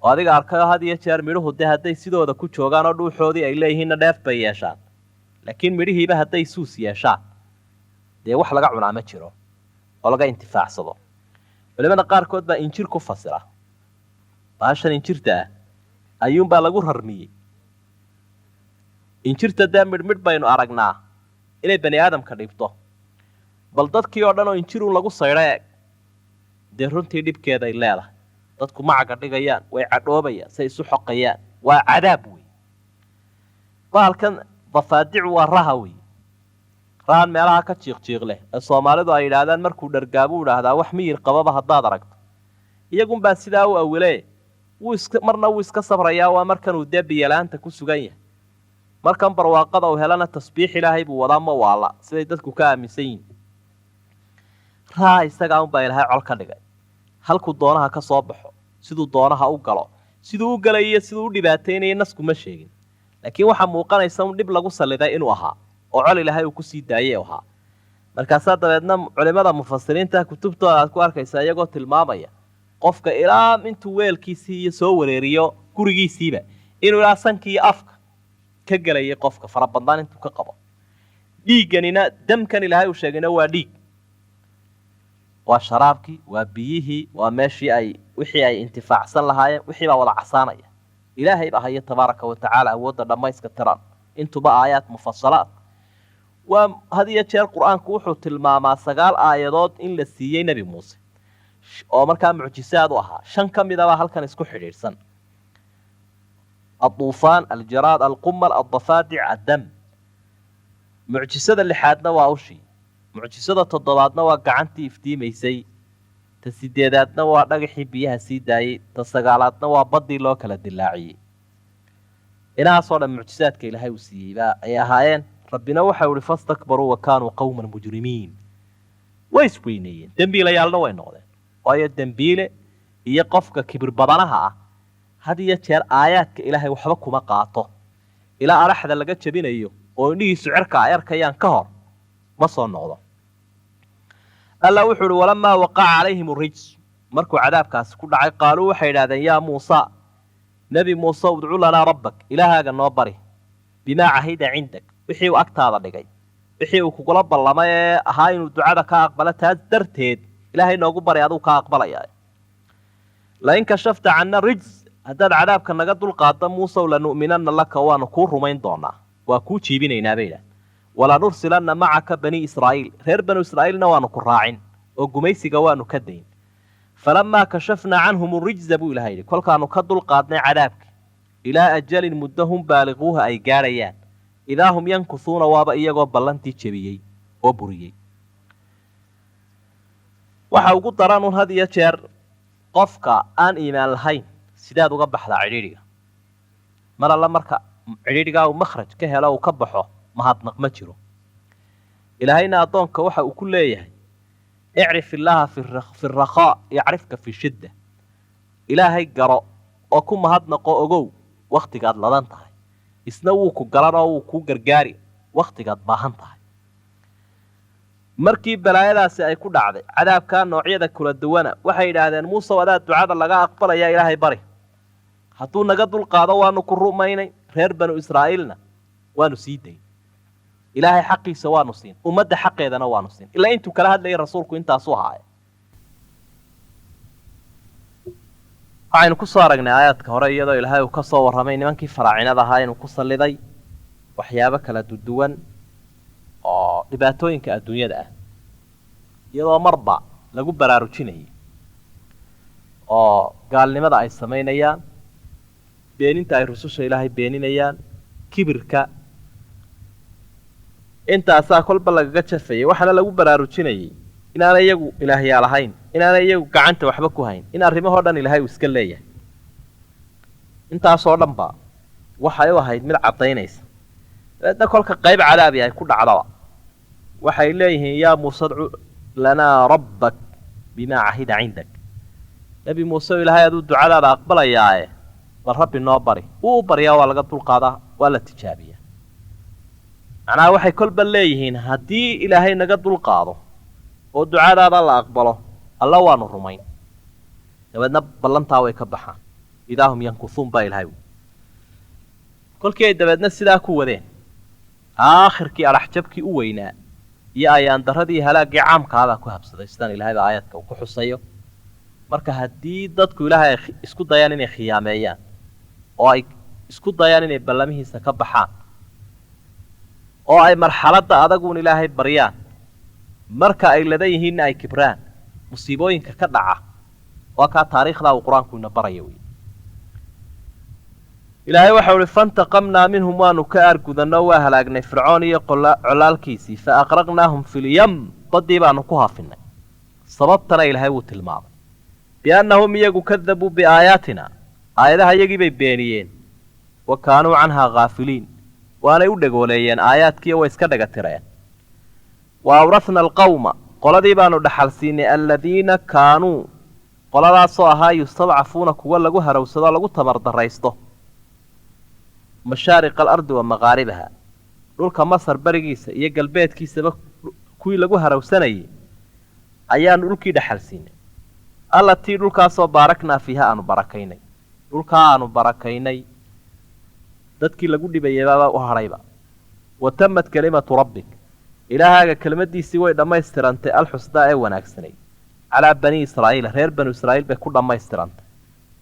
oo adiga arkayo had iyo jeer midhuhu haday sidooda ku joogaan oo dhuuxoodii ay leeyihiin dheef bay yeeshaan laakiin midhihiiba haday suus yeeshaan dee wax laga cunaa ma jiro oo laga intifaacsado culimada qaarkood baa injir ku fasira baashan injirta ayuunbaa lagu rarmiyey injirta daa midhmidh baynu aragnaa inay bani aadamka dhibto bal dadkii oo dhan oo injiruun lagu saydha eeg dee runtii dhibkeeda ay leedahay dadku macaga dhigayaan way cadhoobayaan say isu xoqayaan waa cadaab wey bahalkan dafaadicu waa raha wey rahan meelaha ka jiiq leh ee Soomaalidu ay yiraahdaan markuu dhargaabo u dhaahdaa wax miyir qababa hadaad aragto iyagun baa sidaa u awilay marna wuu iska sabrayaa waa markan uu debiyalaanta ku sugan yahay markan barwaaqada uu helana tasbiix ilaahay buu wadaa ma waala siday dadku ka aaminsan yihiin raa isaga baa ilaahay col ka dhigay halku doonaha ka soo baxo siduu doonaha u galo siduu u galay siduu u dhibaateynay nasku ma sheegin laakiin waxa muuqanaysa in dib lagu saliday inuu ahaa oo col ilaahay uu ku sii daayay ahaa markaas dabeedna culimada mufassiriinta kutubtooda aad ku arkaysaa iyagoo tilmaamaya qofka ilaa intuu weelkiisii iyo soo wareeriyo gurigiisiiba inuu ilaa sankii afka ka galayay qofka farabadnaan intuu ka qabo dhiigganina damkan ilaahay uu sheegayna waa dhiig waa sharaabkii waa biyihii waa meeshii ay wixii ay intifaacsan lahaayeen wixii baa wada casaanaya ilaahay baa haya tabaaraka wa tacaala awoodda dhammayska tiran intuba aayaad mufassalaad waa had iyo jeer qur-aanku wuxuu tilmaamaa 9 aayadood in la siiyey nebi muuse oo markaa mucjisaad u ahaa 5 ka mid ah halkan isku xidhiidhsan الطوفان الجراد القمل الضفادع الدم معجزة اللحادنا وأوشي معجزة التضباطنا وقعنتي افتيميسي تسيديداتنا ونقحي بيها سيداي تسقالاتنا وبضي لوكال الدلاعي إنا صورة معجزات كي لهاي وسيبا أي هايين ربنا وحاول فاستكبروا وكانوا قوما مجرمين ويسوينيين دنبيلة يالنا وين نغدين وهي الدنبيلة هي قفك كبر بدنها had iyo jeer aayaadka ilaahay waxba kuma qaato ilaa araxda laga jabinayo oo indhihiisu cirka ay arkayaan ka hor ma soo noqdo alla wuxuu walamaa waqa'a calayhim rijs markuu cadaabkaas ku dhacay qaaluu waxay yiraahdeen yaa muusa nabi muusa udcu lana rabbak ilaahaga noo bari bima ahida cindak wixii uu agtaada dhigay wixii uu kugula ballamay ahaa inuu ducada ka aqbalo taas darteed ilaahay noogu bari aduu ka aqbalaya la in kashafta anna rijs haddaad cadaabka naga dulqaada muusa la nu'minanna laka waanu kuu rumayn doonaa waa kuu jiibinaynaa bayda wala nursilanna macaka bani israa'iil reer bani israa'iilna waanu ku raacin oo gumaysiga waanu ka dayn falammaa kashafna canhum rijza buu ilaahay yidhi kolkaanu ka dulqaadnay cadaabka ilaa ajalin muddahum baaliquuha ay gaadhayaan idaa hum yankusuuna waaba iyagoo ballantii jebiyey oo buriyey waxa ugu daran un had iyo jeer qofka aan iimaan lahayn sidaad uga baxdaa cidhiidhiga mar alla marka cidhiidhigaa uu makhraj ka helo uu ka baxo mahadnaq ma jiro ilaahayna addoonka waxa uu ku leeyahay icrif illaaha fi rakhaa yacrifka fi shidda ilaahay garo oo ku mahadnaqo ogow wakhtigaad ladan tahay isna wuu ku galan oo wuu kuu gargaari wakhtigaad baahan tahay markii balaayadaasi ay ku dhacday cadaabkaa noocyada kula duwana waxay yidhaahdeen muuse wadaa ducada laga aqbalaya ilaahay bari hadduu naga dulqaado waanu ku rumaynay reer banu israa'iilna waanu sii dayn ilaahay xaqiisa waanu siin ummadda xaqeedana waanu siin ilaa intuu kala hadlayay rasuulku intaasuu ahaaya waxaynu ku soo aragnay aayaadka hore iyadoo ilaahay uu ka soo warramay nimankii faraacinada ahaa inuu ku salliday waxyaabo kala duwan oo dhibaatooyinka adduunyada ah iyadoo marba lagu baraarujinayay oo gaalnimada ay samaynayaan beeninta ay rususha ilaahay beeninayaan kibirka intaasaa kolba lagaga jafayay waxaana lagu baraarujinayay inaanay iyagu ilaahyaal ahayn inaanay iyagu gacanta waxba ku hayn in arrimahoo dhan ilaahay uu iska leeyahay intaasoo dhanba waxay u ahayd mid caddaynaysa dabeedna kolka qayb cadaabi ay ku dhacdaba waxay leeyihiin yaa muuse adcu lanaa rabbak bimaa cahida cindak nebi muuse ilaahay aduu ducadaada aqbalayaae bal rabbi noo bari wuu u baryaa waa laga dulqaadaa waa la tijaabiyaa macnaha waxay kolba leeyihiin haddii ilaahay naga dulqaado oo ducadaada la aqbalo alla waanu rumayn dabeedna ballantaa way ka baxaan idaa hum yankusuun baa ilaahay kolkii ay dabeedna sidaa ku wadeen aakhirkii adhaxjabkii u weynaa iyo ayaan darradii halaaggii caamkaabaa ku habsaday sidaan ilaahayba aayadka uu ku xusayo marka haddii dadku ilaahay ay isku dayaan inay khiyaameeyaan oo ay isku dayaan inay ballamihiisa ka baxaan oo ay marxaladda adaguun ilaahay baryaan marka ay ladan yihiinna ay kibraan musiibooyinka ka dhaca waa kaa taariikhdaa uu qur-aanku ina baraya wey ilaahay waxa uhi fantaqamnaa minhum waanu ka aargudanno waa halaagnay fircoon iyo colaalkiisii fa aqraqnaahum filyam baddii baanu ku haafinay sababtana ilaahay wuu tilmaamay biannahum iyagu kadabuu biaayaatina aayadaha iyagii bay beeniyeen wa kaanuu canhaa haafiliin waanay u dhagooleeyeen aayaadkiiyo way iska dhaga tireen wa awrahna alqawma qoladii baanu dhaxal siinay aladiina kaanuu qoladaasoo ahaa yustadcafuuna kuwa lagu harawsado lagu tamardaraysto mashaariqa alardi wa maqaaribaha dhulka masar barigiisa iyo galbeedkiisaba kuwii lagu harawsanayay ayaanu dhulkii dhaxal siinay allatii dhulkaasoo baaraknaa fiiha aanu barakaynay dhulkaa aanu barakaynay dadkii lagu dhibayabaabaa u hadhayba wa tamad kelimatu rabbik ilaahaaga kelmaddiisii way dhammaystirantay alxusnaa ee wanaagsanay calaa banii israa'iila reer banu israa'iil bay ku dhammaystirantay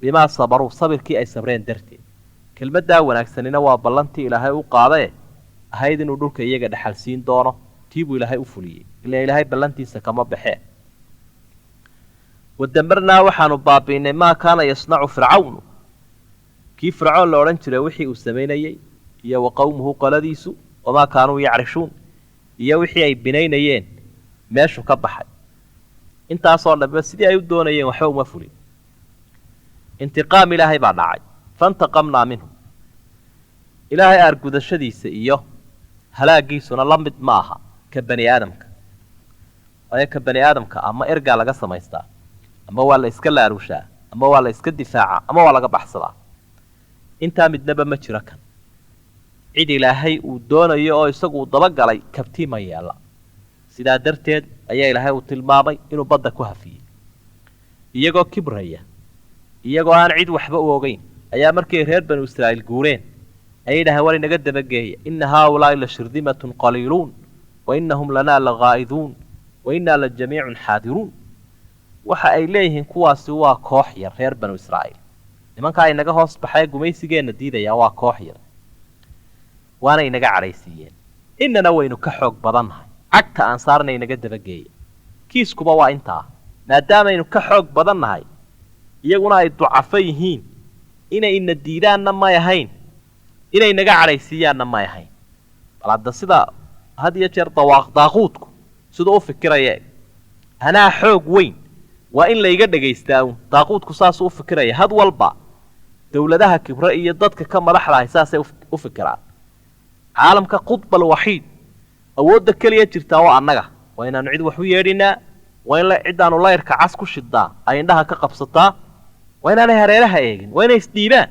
bimaa sabaruu sabirkii ay sabreen darteed kelmaddaa wanaagsanina waa ballantii ilaahay u qaadee ahayd inuu dhulka iyaga dhaxal siin doono tii buu ilaahay u fuliyey ilaa ilaahay ballantiisa kama baxee wadamarnaa waxaanu baabiinay maa kaana yasnacu fircawnu kii fircoon la odhan jiray wixii uu samaynayey iyo wa qowmuhu qoladiisu wamaa kaanuu yacrishuun iyo wixii ay binaynayeen meeshu ka baxay intaasoo dhambe sidii ay u doonayeen waxba uma fulin intiqaam ilaahay baa dhacay fantaqamnaa minhu ilaahay aargudashadiisa iyo halaagiisuna la mid ma aha ka bani aadamka waayo ka bani aadamka ama ergaa laga samaystaa ama waa la iska laarushaa ama waa la iska difaacaa ama waa laga baxsadaa intaa midnaba ma jiro kan cid ilaahay uu doonayo oo isagu uu dabagalay kabtii ma yeella sidaa darteed ayaa ilaahay uu tilmaamay inuu badda ku hafiyey iyagoo kibraya iyagoo aan cid waxba u ogeyn ayaa markay reer banu israa'iil guureen ayay dhahaan war inaga dabageeya inna haaulaa'i la shirdimatun qaliiluun wa innahum lanaa lagaa'iduun wa innaa la jamiicun xaadiruun waxa ay leeyihiin kuwaasi waa koox yar reer banu israa'iil nimankaa inaga hoos baxay gumaysigeenna diidayaa waa koox yar waana inaga cadhaysiiyeen innana waynu ka xoog badannahay cagta aan saarna inaga dabageeya kiiskuba waa intaa maadaamaynu ka xoog badannahay iyaguna ay ducafo yihiin inay ina diidaanna may ahayn inay naga cadhaysiiyaanna may ahayn bal hadda sida had iyo jeer daaquudku siduu u fikiraya anaa xoog weyn waa in layga dhagaystaa uun daaquudku saasuu u fikiraya had walba dowladaha kibre iyo dadka ka madaxdahay saasay u fikiraan caalamka qudbal waxiid awoodda keliya jirtaa waa annaga waa inaanu cid wax u yeedhinaa waa in ciddaanu layrka cas ku shiddaa ay indhaha ka qabsataa waa inaanay hareeraha eegin waa inay isdhiibaan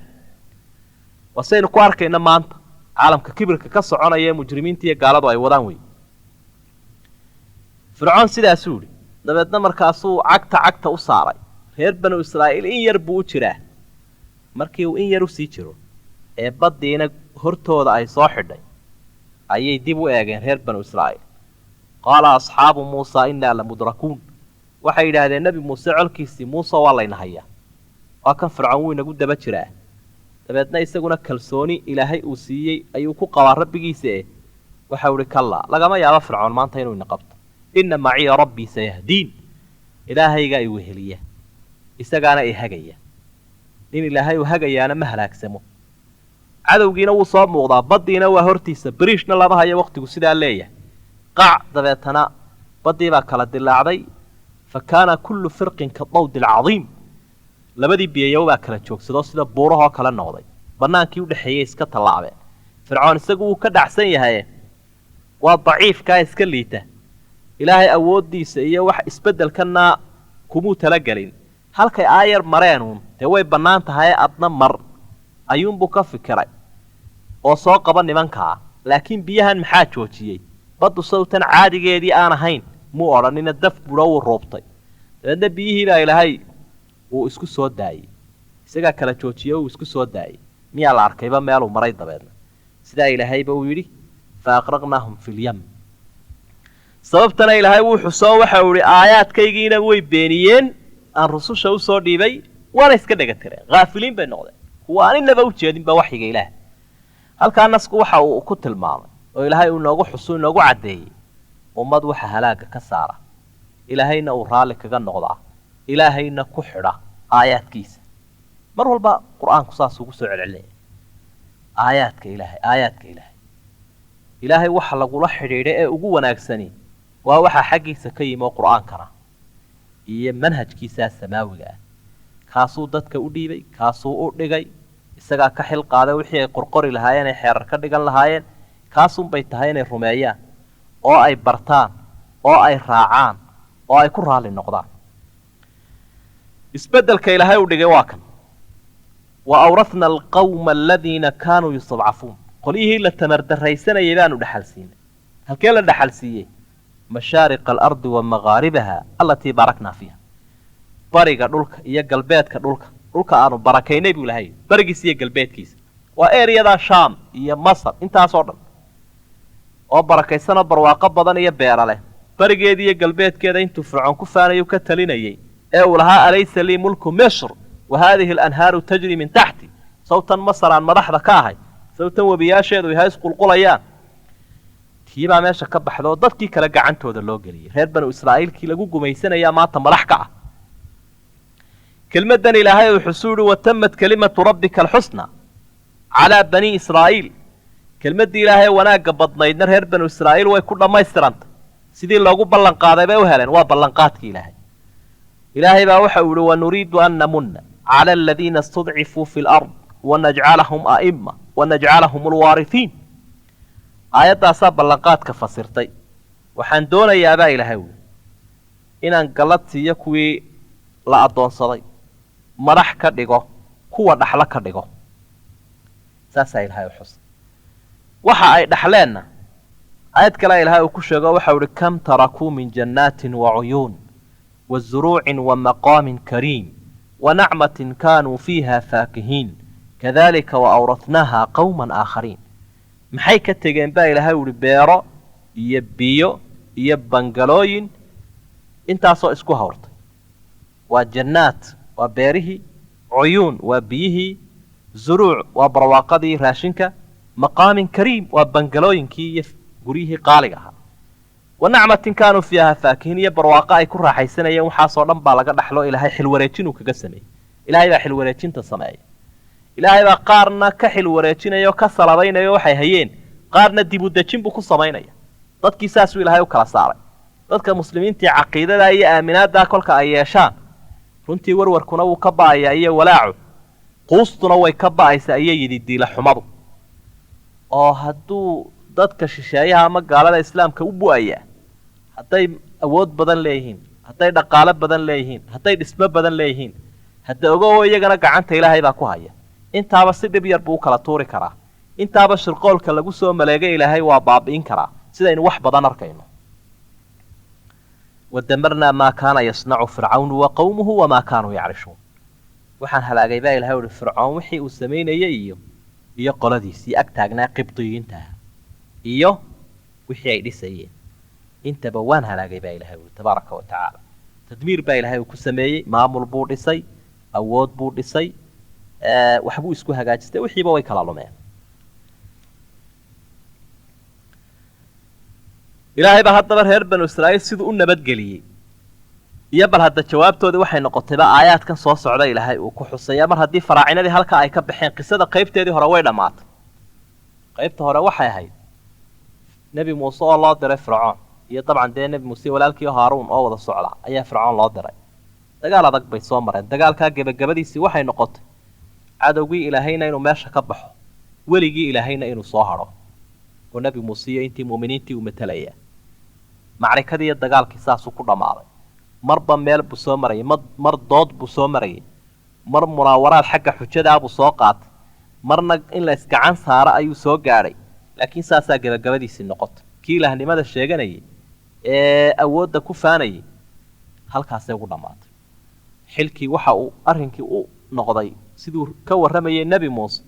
wasaynu ku arkayna maanta caalamka kibirka ka soconaya ee mujrimiinta iyo gaaladu ay wadaan wey fircoon sidaasuu yidhi dabeedna markaasuu cagta u saaray reer banu israa'iil in yar buu u jiraa markii uu in yar u sii jiro ee baddiina hortooda ay soo xidhay ayay dib u eegeen reer banu israa'iil qaala asxaabu muusaa innaa la mudrakuun waxay yidhaahdeen nebi muuse colkiisii muuse waa layna hayaa waa kan fircoon wuu inagu daba jiraa dabeedna isaguna kalsooni ilaahay uu siiyey ayuu ku qabaa rabbigiisa waxau idhi kallaa lagama yaabo fircoon maanta inuu ina qabto inna maciya rabbii sayahdiin ilaahaygaa i weheliya isagaana i hagaya in ilaahay uu hagayaana ma halaagsamo cadowgiina wuu soo muuqdaa baddiina waa hortiisa bariishna lama hayo wakhtigu sidaa leeyahay qac dabeetana baddii baa kala dilaacday fa kaana kullu firqin ka dawdi alcadiim labadii biyayow baa kala joogsadoo sida buurahoo kale noqday bannaankii u dhexeeyey iska tallaacbeen fircoon isagu wuu ka dhacsan yahay waa daciifkaa iska liita ilaahay awooddiisa iyo wax isbeddelkana kumuu talagelin halkay aayar mareenuun dee way bannaan tahay adna mar ayuunbuu ka fikiray oo soo qaba nimankaa laakiin biyahan maxaa joojiyey baddu sawtan caadigeedii aan ahayn muu odhanina daf budha wuu ruubtay dabeedna biyihii baa ilaahay wuu isku soo daayey isagaa kala joojiye uu isku soo daayey miyaa la arkayba meeluu maray dabeedna sidaa ilaahayba uu yidhi fa aqraqnaahum filyam sababtana ilaahay wuu xusoo waxa uu idhi aayaadkaygiina way beeniyeen aan rususha u soo dhiibay waana iska dhega tireen haafiliin bay noqdeen kuwa aan inaba u jeedinba waxyiga ilaah halkaa nasku waxa uu ku tilmaamay oo ilaahay uu noogu xusu inoogu caddeeyey ummad waxa halaaga ka saara ilaahayna uu raalli kaga noqdaa ilaahayna ku xidha aayaadkiisa mar walba qur-aanku saas ugu soo celcelinaya aayaadka ilaahay waxa lagula xidhiidha ee ugu wanaagsani waa waxa xaggiisa ka yimi oo qur-aankana iyo manhajkiisaa samaawiga ah kaasuu dadka u dhiibay kaasuu u dhigay isagaa ka xil qaaday wixii ay qorqori lahaayeen ay xeerar ka dhigan lahaayeen kaasunbay tahay inay rumeeyaan oo ay bartaan oo ay raacaan oo ay ku raalli noqdaan isbeddelka ilaahay u dhigay waa kan wa awrathna alqawma aladiina kaanuu yustadcafuun qolyihii la tamardarraysanayay baanu dhaxalsiinay halkee la dhaxalsiiyey mashaariqa alardi wa magaaribaha allatii baaraknaa fiiha bariga dhulka iyo galbeedka dhulka aanu barakaynay buu ilahay barigiisa iyo galbeedkiisa waa ereyadaa shaam iyo masar intaasoo dhan oo barakaysanoo barwaaqo badan iyo beera leh barigeeda iyo galbeedkeeda intuu fircoon ku faanayu ka talinayay ee uu lahaa alaysa lii mulku misr wa haadihi alanhaaru tajri min taxti sawtan masar aan madaxda ka ahay sawtan webiyaasheedu ay hays qulqulayaan tiibaa meesha ka baxda oo dadkii kale gacantooda loo geliyey reer banu israa'iilkii lagu gumaysanayaa maanta madax ka ah kelmaddan ilaahay uu xusuu yihi watamad kelimatu rabbika alxusna calaa bani israa'iil kelmaddii ilaahay wanaagga badnaydna reer banu israa'iil way ku dhammaystirantay sidii loogu ballanqaaday bay u heleen waa ballanqaadkii ilaahay ilaahay baa waxa uu yihi wanuriidu an namunna cala aladiina istudcifuu fi lard wanajcalahum a'ima wanajcalahum alwaarihiin aayaddaasaa ballanqaadka fasirtay waxaan doonayaabaa ilaahay wuli inaan gallad siiyo kuwii la addoonsaday madax ka dhigo kuwa dhaxlo ka dhigo saasaa ilaahay u xusay waxa ay dhaxleenna aayad kale ilaahay uu ku sheego waxau ihi kam tarakuu min jannaatin wa cuyuun wa zuruucin wa maqaamin kariim wa nacmatin kaanuu fiiha faakihiin kadalika wa awrathnaaha qawman aakhariin maxay ka tegeen baa ilaahay u ihi beero iyo biyo iyo bangalooyin intaasoo isku hawrtay waa jannaat waa beerihii cuyuun waa biyihii zuruuc waa barwaaqadii raashinka maqaamin kariim waa bangalooyinkii iyo guryihii qaaliga ahaa wa nacmatin kaanuu fiiha faakihiin iyo barwaaqo ay ku raaxaysanayeen waxaasoo dhan baa laga dhaxlo ilaahay xilwareejinuu kaga sameeyey ilaahay baa xilwareejinta sameeya ilaahay baa qaarna ka xilwareejinaya oo ka salabaynaya waxay hayeen qaarna dibudejin buu ku samaynaya dadkii saasuu ilaahay u kala saaray dadka muslimiintii caqiidadaa iyo aaminaaddaa kolka ay yeeshaan runtii warwarkuna wuu ka ba'ayaa iyo walaacu quustuna way ka ba'aysaa iyo yididiila xumadu oo hadduu dadka shisheeyaha ama gaalada islaamka u bu'ayaa hadday awood badan leeyihiin hadday dhaqaalo badan leeyihiin hadday dhismo badan leeyihiin hadda ogooo iyagana gacanta ilaahay baa ku haya intaaba si dhib yar buu u kala tuuri karaa intaaba shirqoolka lagu soo maleegay ilaahay waa baabi'in karaa sidaynu wax badan arkayno wadamarnaa maa kaana yasnacu fircawnu wa qawmuhu wamaa kaanuu yacrishuun waxaan halaagay baa ilahay uhi fircoon wixii uu samaynayay iyo qoladiisii ag taagnaa qibdiyiintaha iyo wixii ay dhisayeen intaba waan halaagay baa ilahay uhi tabaaraka wa tacaala tadmiir baa ilahay uu ku sameeyey maamul buu dhisay awood buu dhisay waxbuu isku hagaajistay wixiiba way kala lumeen ilaahay baa haddaba reer banu israa'iil siduu u nabadgeliyey iyo bal hadda jawaabtoodii waxay noqotayba aayaadkan soo socda ilaahay uu ku xusaya mar haddii faraacinadii halka ay ka baxeen qisada qaybteedii hore way dhammaatay qaybta hore waxay ahayd nebi muuse oo loo diray fircoon iyo dabcan dee nebi muuse walaalkii haaruun oo wada socda ayaa fircoon loo diray dagaal adag bay soo mareen dagaalkaa gebagabadiisii waxay noqotay cadowgii ilaahayna inuu meesha ka baxo weligii ilaahayna inuu soo hadho oo nebi muuse iyo intii mu'miniintii uu matalaya macrikadii iyo dagaalkii saasuu ku dhammaaday marba meel buu soo marayay mar dood buu soo marayay mar munaawaraad xagga xujadaa buu soo qaatay marna in la isgacan saaro ayuu soo gaadhay laakiin saasaa gebagabadiisii noqotay kii ilaahnimada sheeganayay ee awoodda ku faanayay halkaasay ugu dhammaatay xilkii waxa uu arrinkii u noqday siduu ka warramayay nebi muuse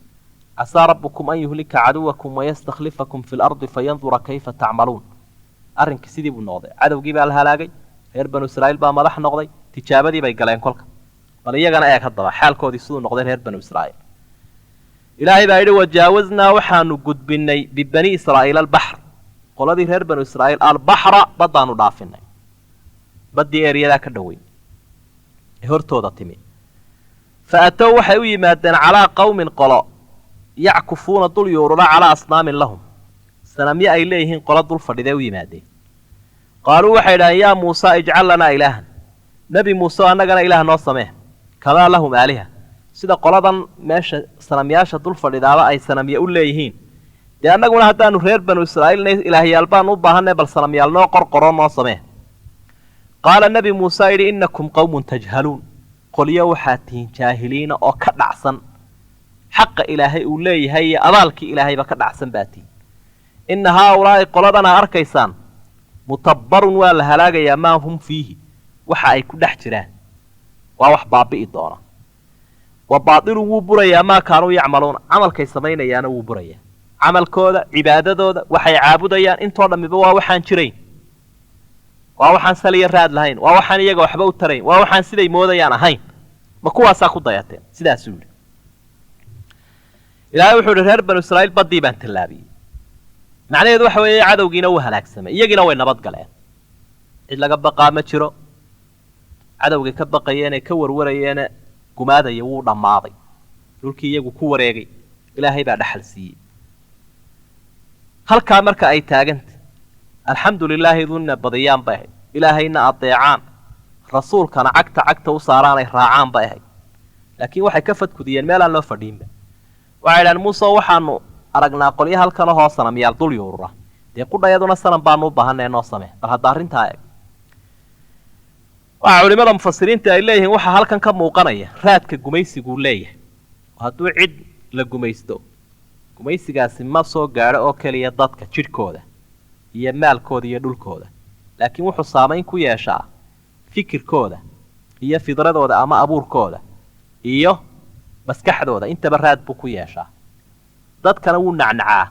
casaa rabbukum an yuhlika caduwakum wayastakhlifakum fi lardi fayandura kayfa tacmaluun arrinkii sidii buu noqday cadowgii baa la halaagay reer banu israa'iil baa madax noqday tijaabadii bay galeen kolka bal iyagana eeg haddaba xaalkoodii siduu noqday reer banu israa'iil ilaahay baa yidhi wajaawaznaa waxaanu gudbinnay bibani israa'iila albaxr qoladii reer banu israa'iil albaxra baddaanu dhaafinay baddii eeryadaa ka dhoweyn ee hortooda timi fa atow waxay u yimaadeen calaa qawmin qolo yackufuuna dul yuurura calaa asnaamin lahum sanamyo ay leeyihiin qolo dul fadhiday u yimaadeen qaaluu waxay idhaaheen yaa muusa ijcal lanaa ilaahan nebi muuse oo annagana ilaah noo samee kamaa lahum aaliha sida qoladan meesha sanamyaasha dul fadhidaaba ay sanamya u leeyihiin dee annaguna haddaanu reer banu israa'iilna ilaahyaal baanu u baahanay bal sanamyaal noo qorqoroo noo samee qaala nebi muuse yidhi innakum qawmun tajhaluun qolyo waxaa tihiin jaahiliina oo ka dhacsan xaqa ilaahay uu leeyahay iyo abaalkii ilaahayba ka dhacsan baa tihiin inna haaulaa'i qoladana arkaysaan mutabbarun waa la halaagayaa maa hum fiihi waxa ay ku dhex jiraan waa wax baabi'i doona wa baatilun wuu burayaa maa kaanuu yacmaluuna camalkay samaynayaana wuu burayaa camalkooda cibaadadooda waxay caabudayaan intoo dhammiba waa waxaan jirayn waa waxaan saliya raad lahayn waa waxaan iyaga waxba u tarayn waa waxaan siday moodayaan ahayn ma kuwaasaa ku dayateen sidaasuu yidhi ilaahay wuxuu yidhi reer banu israa'iil baddii baan tallaabiyey macnaheedu waxa weeye cadowgiina wuu halaagsamay iyagiina way nabad galeen cid laga baqaa ma jiro cadowgay ka baqayeene ka warwarayeene gumaadaya wuu dhammaaday dhulkii iyagu ku wareegay ilaahay baa dhaxal siiyey halkaa marka ay taaganta alxamdu lilaahi idunna badiyaan bay ahayd ilaahayna adeecaan rasuulkana cagta u saaraanay raacaan bay ahayd laakiin waxay ka fadkudiyeen meelaan loo fadhiinba waxay idhahan muuse waxaanu aragnaa qolyo halkan ahoo sanamyaal dul yuurura dee qudhayaduna sanam baanu u baahanay noo samee bal hadda arrintaa eeg waxaa culimada mufasiriinta ay leeyihiin waxaa halkan ka muuqanaya raadka gumaysiguu leeyahay hadduu cid la gumaysto gumaysigaasi ma soo gaadho oo keliya dadka jidhkooda iyo maalkooda iyo dhulkooda laakiin wuxuu saamayn ku yeeshaa fikirkooda iyo fidradooda ama abuurkooda iyo maskaxdooda intaba raad buu ku yeeshaa dadkana wuu nacnacaa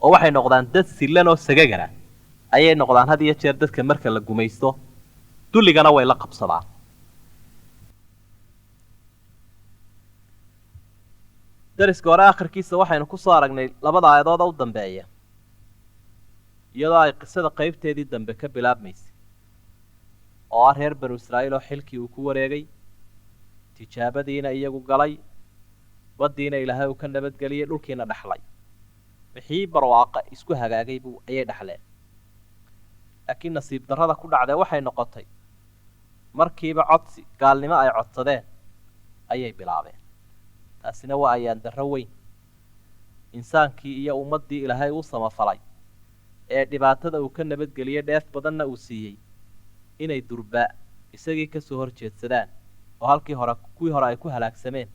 oo waxay noqdaan dad sillan oo sagagana ayay noqdaan had iyo jeer dadka marka la gumaysto dulligana way la qabsadaan dariska hore akhirkiisa waxaynu ku soo aragnay labada aayadood u dambeeya iyadoo ay qisada qaybteedii dambe ka bilaabmaysay oo ah reer banu israa'iil oo xilkii uu ku wareegay tijaabadiina iyagu galay baddiina ilaahay uu ka nabadgeliyey dhulkiina dhexlay wixii barwaaqa isku hagaagay ayay dhexleen laakiin nasiib darrada ku dhacdee waxay noqotay markiiba codsi gaalnimo ay codsadeen ayay bilaabeen taasina waa ayaan darro weyn insaankii iyo ummaddii ilaahay u samafalay ee dhibaatada uu ka nabadgeliyey dheef badanna uu siiyey inay durba isagii ka soo hor jeedsadaan oo kuwii hore ay ku halaagsameen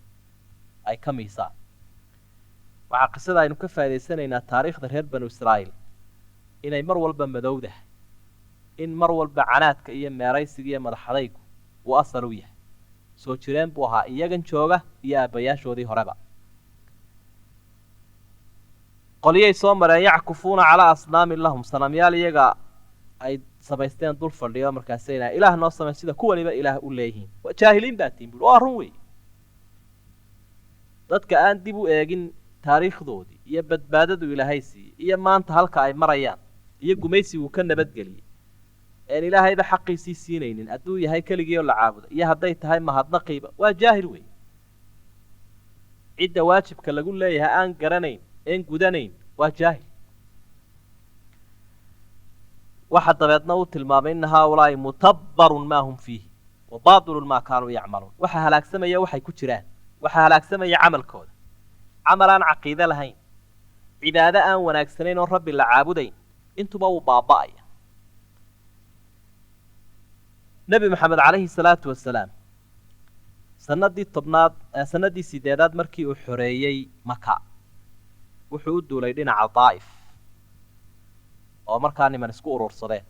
ay ka miisaan waxaa qisada aynu ka faa'idaysanaynaa taariikhda reer banu israa'iil inay mar walba madowdahay in mar walba canaadka iyo meeraysiga iyo madaxadaygu uu asal u yahay soo jireen buu ahaa iyagan jooga iyo aabbayaashoodii horeba qolyay soo mareen yackufuuna calaa asnaamin lahum sanamyaal iyaga ay samaysteen dul fadhiyo markaasay ilaah ilaah noo samay sida kuwaniba ilaah u leeyihiin waa jaahiliin baa tiin buuri waa run wey dadka aan dib u eegin taariikhdoodii iyo badbaadadu ilaahay siiyey iyo maanta halka ay marayaan iyo gumaysiguu ka nabadgeliyey een ilaahayba xaqiisii siinaynin hadduu yahay keligii oo la caabuda iyo hadday tahay mahadnaqiiba waa jaahil wey cidda waajibka lagu leeyahay aan garanayn een gudanayn waa jaahil waxa dabeedna uu tilmaamay inna haaulaa'i mutabbarun maa hum fiihi wa baatilun maa kaanuu yacmaluun waxa halaagsamaya waxay ku jiraan waxa halaagsamaya camalkooda camal aan caqiide lahayn cibaado aan wanaagsanayn oo rabbi la caabudayn intuba wuu baaba'aya nebi maxamed calayhi salaatu wasalaam sanadii sideedaad markii uu xoreeyey maka wuxuu u duulay dhinaca daa'if oo markaa niman isku urursadeen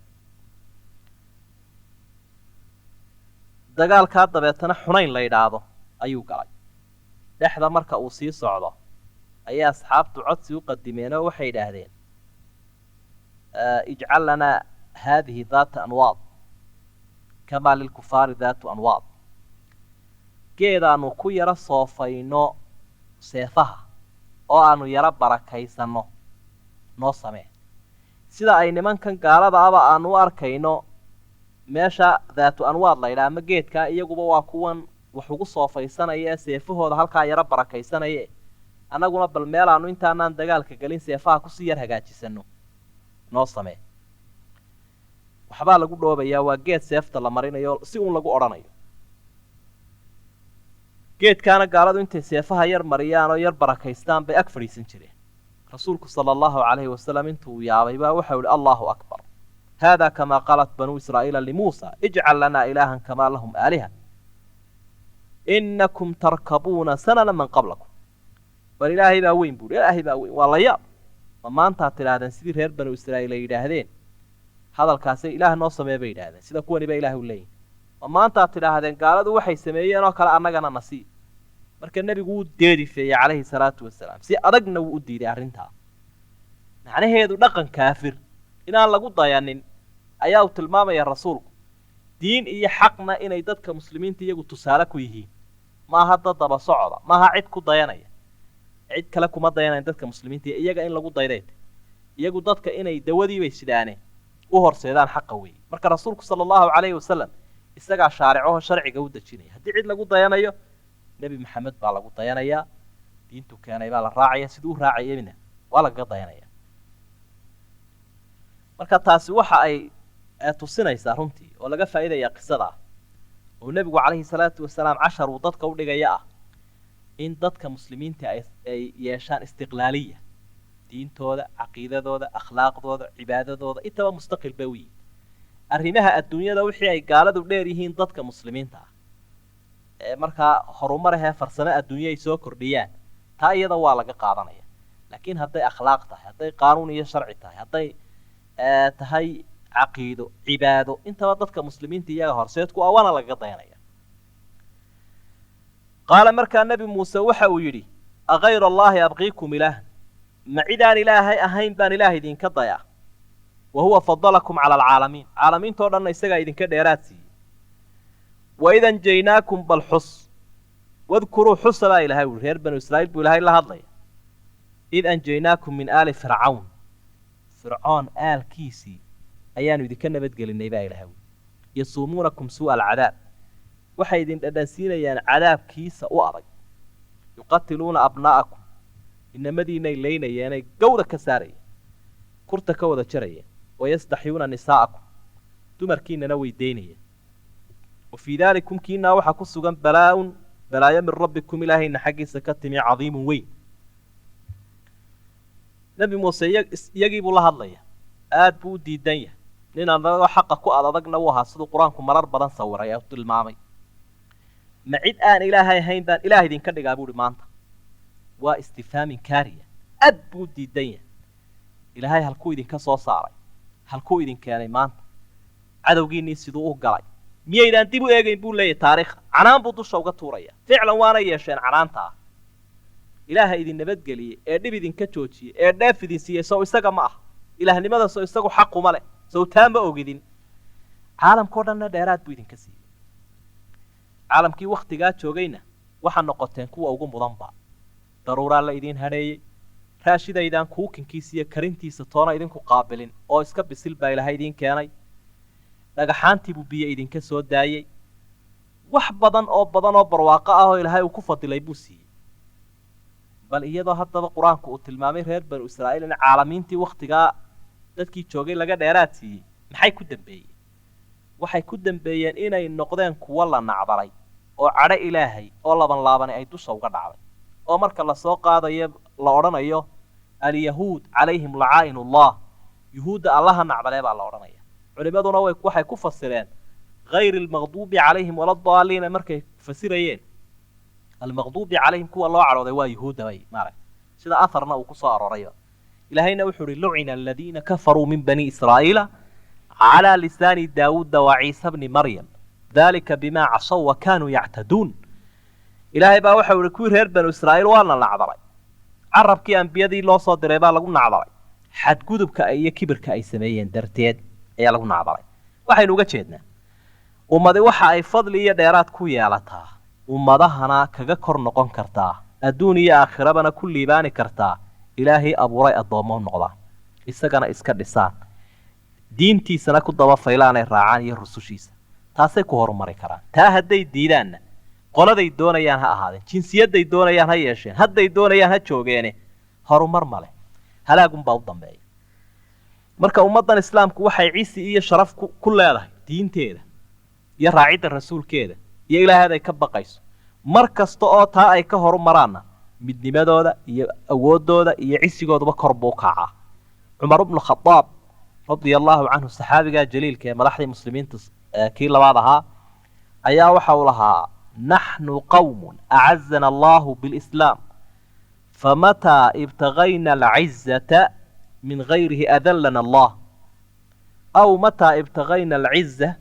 dagaalkaa dabeetana xunayn la yidhaahdo ayuu galay dhexda marka uu sii socdo ayay asxaabtu codsi u qadimeen oo waxay yidhaahdeen ijcal lanaa haadihi daata anwaad kamaa lilkufaari daatu anwaad geedaannu ku yaro soofayno seefaha oo aanu yaro barakaysanno noo samee sida ay nimankan gaalada aba aanu u arkayno meesha daatu anwaad la yidhaha ama geedkaa iyaguba waa kuwan wax ugu soofaysanaya ee seefahooda halkaa yaro barakaysanaya annaguna bal meel aanu intaanaan dagaalka gelin seefaha kusii yar hagaajisanno noo samee waxbaa lagu dhoobayaa waa geed seefta la marinayo si uun lagu odhanayo geedkaana gaaladu intay seefaha yar mariyaan oo yar barakaystaan bay ag fadhiisan jireen rasuulku sala allahu calayhi wasalam intuu yaabay baa waxau ihi allahu akbar haadaa kamaa qaalat banuu israa'iila limuusa ijcal lanaa ilaahan kamaa lahum aaliha innakum tarkabuuna sanana man qablakum bal ilaahay baa weyn buuri ilaahay baa weyn waa la yaab ma maantaad tidhaahdeen sidii reer banu israa'iil ay yidhaahdeen hadalkaasi ilaah noo samee bay yidhaahdeen sida kuwani ba ilaah u leeyihin ma maantaad tidhaahdeen gaaladu waxay sameeyeen oo kale annagana nasii marka nebigu wuu deedifeeyey calayhi salaatu wasalaam si adagna wuu u diiday arrintaa macnaheedu dhaqan kaafir inaan lagu dayanin ayaa uu tilmaamaya rasuulku diin iyo xaqna inay dadka muslimiinta iyagu tusaale ku yihiin maaha dad daba socda maaha cid ku dayanaya cid kale kuma dayanayn dadka muslimiinta iyaga in lagu daydeed iyagu dadka inay dawadiibay sidaaneen u horseedaan xaqa weeye marka rasuulku sala allahu calayhi wasalam isagaa shaaricaho sharciga u dejinaya haddii cid lagu dayanayo nebi maxamed baa lagu dayanayaa diintu keenay baa la raacaya siduu u raacayana waa lagaga dayanaya marka taasi waxa ay tusinaysaa runtii oo laga faa'iidaya qisada oo nebigu calayhi salaatu wasalaam cashar uu dadka u dhigaya ah in dadka muslimiinta ay yeeshaan istiqlaaliya diintooda caqiidadooda akhlaaqdooda cibaadadooda intaba mustaqil bay u yihiin arrimaha adduunyada wixii ay gaaladu dheer yihiin dadka muslimiinta ah ee markaa horumarahee farsamo adduunye ay soo kordhiyaan taa iyada waa laga qaadanaya laakiin hadday akhlaaq tahay hadday qaanuun iyo sharci tahay hadday tahay caqiido cibaado intaba dadka muslimiinta iyaga horseedku ah waana lagaga dayanaya qaala markaa nebi muuse waxa uu yidhi agayra allaahi abqiikum ilaah ma cidaan ilaahay ahayn baan ilaah idinka dayaa wa huwa fadalakum cala alcaalamiin caalamiintoo dhanna isagaa idinka dheeraad siiyey waida anjaynaakum bal xus wadkuruu xusa baa ilahay ui reer banu israa'iil buu ilaahay la hadlaya id anjaynaakum min aali fircawn fircoon aalkiisii ayaanu idinka nabadgelinay baa ilahay ui yasuumuunakum suu'a alcadaab waxay idin dhadhansiinayaan cadaabkiisa u adag yuqatiluuna abnaa'akum inamadiinay laynayeenay gawda ka saarayeen kurta ka wada jarayeen wayastaxyuuna nisaa'akum dumarkiinana way daynayeen wa fii daalikum kiinaa waxaa ku sugan balaaun balaayo min rabbikum ilaahayna xaggiisa ka timi cadiimun weyn nebi muuse iyagii buu la hadlaya aad buu u diidan yahay nin anagoo xaqa ku adadagna u ahaa siduu qur-aanku marar badan sawiray ee tilmaamay ma cid aan ilaahay ahayn baan ilaah idinka dhigaa buuhi maanta waa istifhaamin kaariya aad buu u diidan yahay ilaahay halkuu idinka soo saaray halkuu idin keenay maanta cadowgiinnii siduu u galay miyaydaan dib u eegayn buu leeyahy taariikhda canaan buu dusha uga tuuraya ficlan waana yeesheen canaanta ah ilaaha idin nabadgeliyey ee dhib idinka joojiyey ee dheef idin siiyey sow isaga ma ah ilaahnimada sow isagu xaquma leh sow taa ma ogidin caalamkao dhanna dheeraad buu idinka siiyey caalamkii wakhtigaa joogayna waxaa noqoteen kuwa ugu mudanba daruuraa la idiin hadheeyey raashidaydaan kuukinkiisa iyo karintiisa toona idinku qaabilin oo iska bisil baa ilaahay idiin keenay dhagaxaantiibuu biyo idinka soo daayey wax badan oo barwaaqo ah oo ilaahay uu ku fadilay buu siiyey bal iyadoo haddaba qur-aanku uu tilmaamay reer banu israa'iil in caalamiintii wakhtigaa dadkii joogay laga dheeraad siiyey maxay ku dambeeyeen waxay ku dambeeyeen inay noqdeen kuwo la nacdalay oo cadho ilaahay oo labanlaabanay ay dusha uga dhacday oo marka lasoo qaadayo la odhanayo alyahuud calayhim lacaa'inullah yuhuudda allaha nacdalee baa la odhanaya culimaduna waxay ku fasireen hayri almaqduubi calayhim waladaaliina markay fasirayeen almaqduubi calayhim kuwa loo cadhooday waa yuhuudda bay maarag sida aharna uu ku soo aroorayo ilaahayna wuxuu uhi lucina aladiina kafaruu min bani israa'iila calaa lisaani daawuuda wa ciisa bni maryam dalika bimaa casaw wa kaanuu yactaduun ilaahay baa waxau ihi kuwii reer banu israa'iil waana nacdalay carabkii ambiyadii loo soo diray baa lagu nacdalay xadgudubka iyo kibirka ay sameeyeen darteed ayaa lagu nacdalay waxaynu uga jeednaa ummadi waxa ay fadli iyo dheeraad ku yeelataa ummadahana kaga kor noqon kartaa adduun iyo aakhirabana ku liibaani kartaa ilaahay abuuray addoommo noqdaan isagana iska dhisaan diintiisana ku daba faylaanay raacaan iyo rusushiisa taasay ku horumari karaan taa hadday diidaanna qoladay doonayaan ha ahaadeen jinsiyadday doonayaan ha yeesheen hadday doonayaan ha joogeene horumar male halaagunbaa u dambeeya marka ummaddan islaamku waxay cisi iyo sharaf ku leedahay diinteeda iyo raacidda rasuulkeeda iyo ilaahay ay ka baqayso mar kasta oo taa ay ka horumaraanna midnimadooda iyo awooddooda iyo cisigooduba kor buu kacaa cumar ibnu khadaab radia allaahu canhu saxaabigaa jaliilka ee madaxdii muslimiinta kii labaad ahaa ayaa waxa uu lahaa نحن قوم أعزنا الله بالإسلام فمتى ابتغينا العزة من غيره أذلنا الله أو متى ابتغينا العزة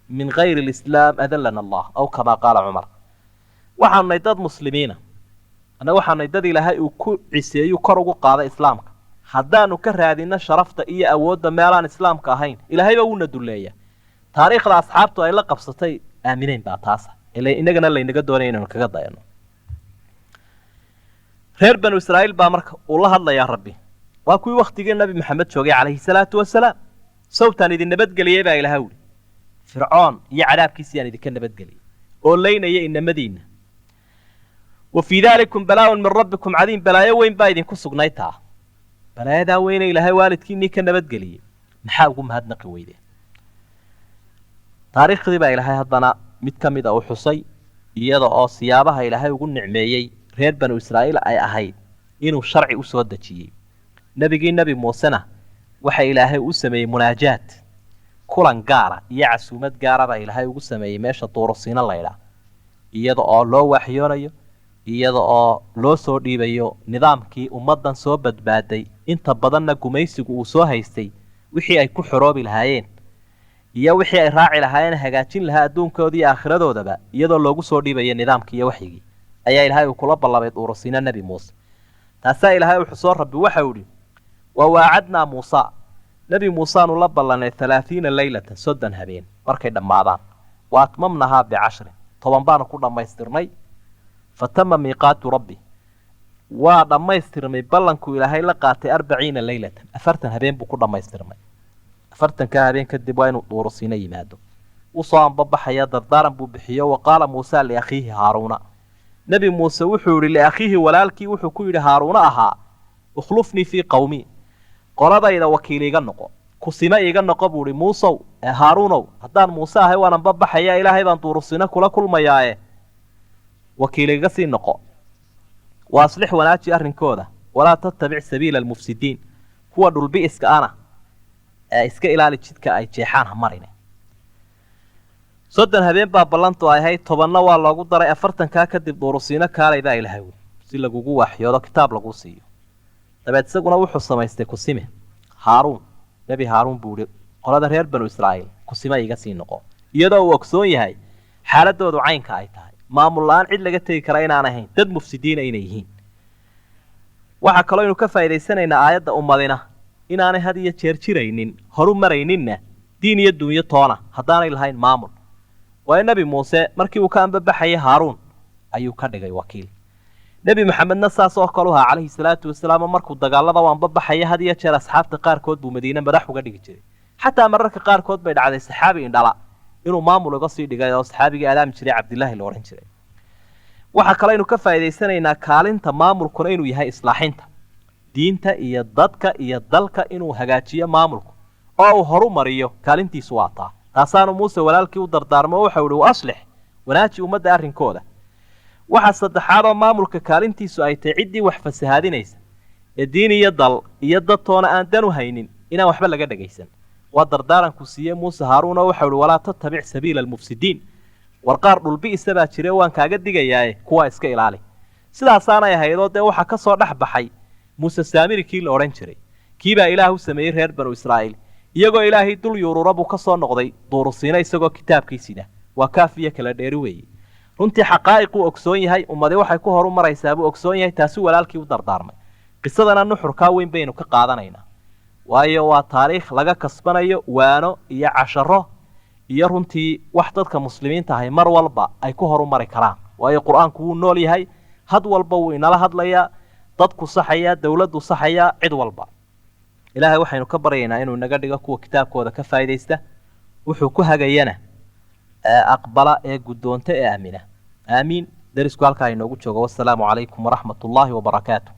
من غير الإسلام أذلنا الله أو كما قال عمر وحن نيداد مسلمين أنا وحن نيداد إلهي وكو عسيه كرغو قادة إسلامك حدانو كرهادين شرفت إيا أود ميلان إسلامك أهين إلهي بأونا دولية تاريخ الأصحابتو أي لقب ستي آمنين بأتاسا إلا إننا اللي نقد دونين ونكقد داينو reer banu israa'iil baa marka uu la hadlayaa rabbi waa kuwii waqtigii nabi maxamed joogay calayhi salaatu wasalaam sawtaan idin nabadgeliyey baa ilaha wuli fircoon iyo cadaabkiisii aan idinka nabadgeliyey oo leynaya inamadiinna wa fii daalikum balaa'un min rabbikum cadiim balaayo weyn baa idinku sugnay taa balaayadaa weyne ilaahay waalidkiinnii ka nabadgeliyey maxaa ugu mahadnaqi weydeen taariikhdii baa ilaahay haddana mid ka mid a u xusay iyada oo siyaabaha ilaahay ugu nicmeeyey reer banu israa'iil ay ahayd inuu sharci u soo dejiyey nebigii nebi muusena waxa ilaahay u sameeyey munaajaad kulan gaara iyo casuumad gaara baa ilaahay ugu sameeyey meesha duurusiina laydhaa iyada oo loo waxyoonayo iyada oo loo soo dhiibayo nidaamkii ummaddan soo badbaaday inta badanna gumaysigu uu soo haystay wixii ay ku xoroobi lahaayeen iyo wixii ay raaci lahaayeen hagaajin lahaa adduunkoodii iyo aakhiradoodaba iyadoo loogu soo dhiibayo nidaamkii iyo waxyigii ayaa ilaahay uu kula ballamay duurusiina nebi muuse taasaa ilaahay wuxuu soo rabbi waxa uu yidhi wawaacadnaa muusa nebi muuseaanu la ballanay 30 leylatan 30 habeen markay dhammaadaan wa atmamnahaa b10 toban baanu ku dhammaystirnay fatama miiqaatu rabbi waa dhammaystirmay ballankuu ilaahay la qaatay 40 leylatan 40 habeen buu ku dhammaystirmay 40 habeen kadib waa inuu duurusiina yimaado usoo anbabaxaya dardaaran buu bixiyo waqaala muusa liakhiihi haaruuna nebi muuse wuxuu yidhi liakhiihi walaalkii wuxuu ku yidhi haaruuna ahaa ukhlufnii fii qawmi qoladayda wakiil iga noqo kusima iga noqo buu ihi muusow haaruunow haddaan muuse ahay waanan babaxaya ilaahay baan duurusina kula kulmayaae wakiil iga sii noqo wa aslix wanaaji arrinkooda walaa tattabic sabiila almufsidiin kuwa dhulbi'iska ana iska ilaali jidka ay jeexaan ha marine 30 habeen baa ballantu ay ahayd 10 waa loogu daray 40 kadib duurusiina kaalayda ilaahay si lagugu waxyoodo kitaab lagu siiyo dabeed isaguna wuxuu samaystay kusime haaruun nabi haaruun buu qolada reer banu israa'iil kusima iga sii noqo iyadoo uu ogsoon yahay xaaladoodu caynka ay tahay maamul la'aan cid laga tegi kara inaan ahayn dad mufsidiina inay yihiin waxa kaloo inuu ka faa'iidaysanaynaa aayadda ummadina inaanay had iyo jeer jiraynin horu marayninna diin iyo duunyo toona haddaanay lahayn maamul waa nabi muuse markii uu ka anbabaxayay haaruun ayuu ka dhigay wakiil nebi maxamedna saas oo kale ahaa calayhi salaatu wasalaam markuu dagaalada u anbabaxaya had iyo jeer asxaabta qaarkood buu madiina madax uga dhigi jiray xataa mararka qaarkood bay dhacday saxaabi indhala inuu maamul uga sii dhigay oo saxaabigii aadaami jiray cabdillaahi la odhan jiray waxa kale inuu ka faa'iidaysanaynaa kaalinta maamulkuna inuu yahay islaaxinta diinta iyo dadka iyo dalka inuu hagaajiyo maamulku oo uu horu mariyo kaalintiisu waa taa taasaanu muuse walaalkii u dardaarmo waxa uu yidhi aslix wanaaji ummadda arrinkooda waxa saddexaad oo maamulka kaalintiisu ay tahay ciddii wax fasahaadinaysa ee diin iyo dal iyo dadtoona aan dan u haynin inaan waxba laga dhagaysan waa dardaaranku siiyey muuse haaruun oo waxa uu yidhi walaa tattabic sabiila almufsidiin warqaar dhulbi'isa baa jire waan kaaga digayaaye kuwaa iska ilaali sidaasaanay ahaydoo dee waxaa ka soo dhex baxay muuse saamiri kii la odhan jiray kii baa ilaah u sameeyey reer banu israa'iil iyagoo ilaahay dul yuurura buu ka soo noqday duurusiina isagoo kitaabkiisina waa kaafiya kala dheeri weeye runtii xaqaa'iquu ogsoon yahay ummadi waxay ku horu maraysaa buu ogsoon yahay taasi walaalkii u dardaarmay qisadana nuxurkaa weyn baynu ka qaadanaynaa waayo waa taariikh laga kasbanayo waano iyo casharo iyo runtii wax dadka muslimiinta ahay mar walba ay ku horu mari karaan waayo qur-aanku wuu nool yahay had walba wuu inala hadlayaa dadku saxayaa dawladdu saxayaa cid walba ilaahay waxaynu ka baryaynaa inuu inaga dhigo kuwa kitaabkooda ka faa'iidaysta wuxuu ku hagayana aqbala ee guddoonta ee aamina aamiin darisku halkaa inoogu joogo wassalaamu calaykum waraxmatullaahi wabarakaatuh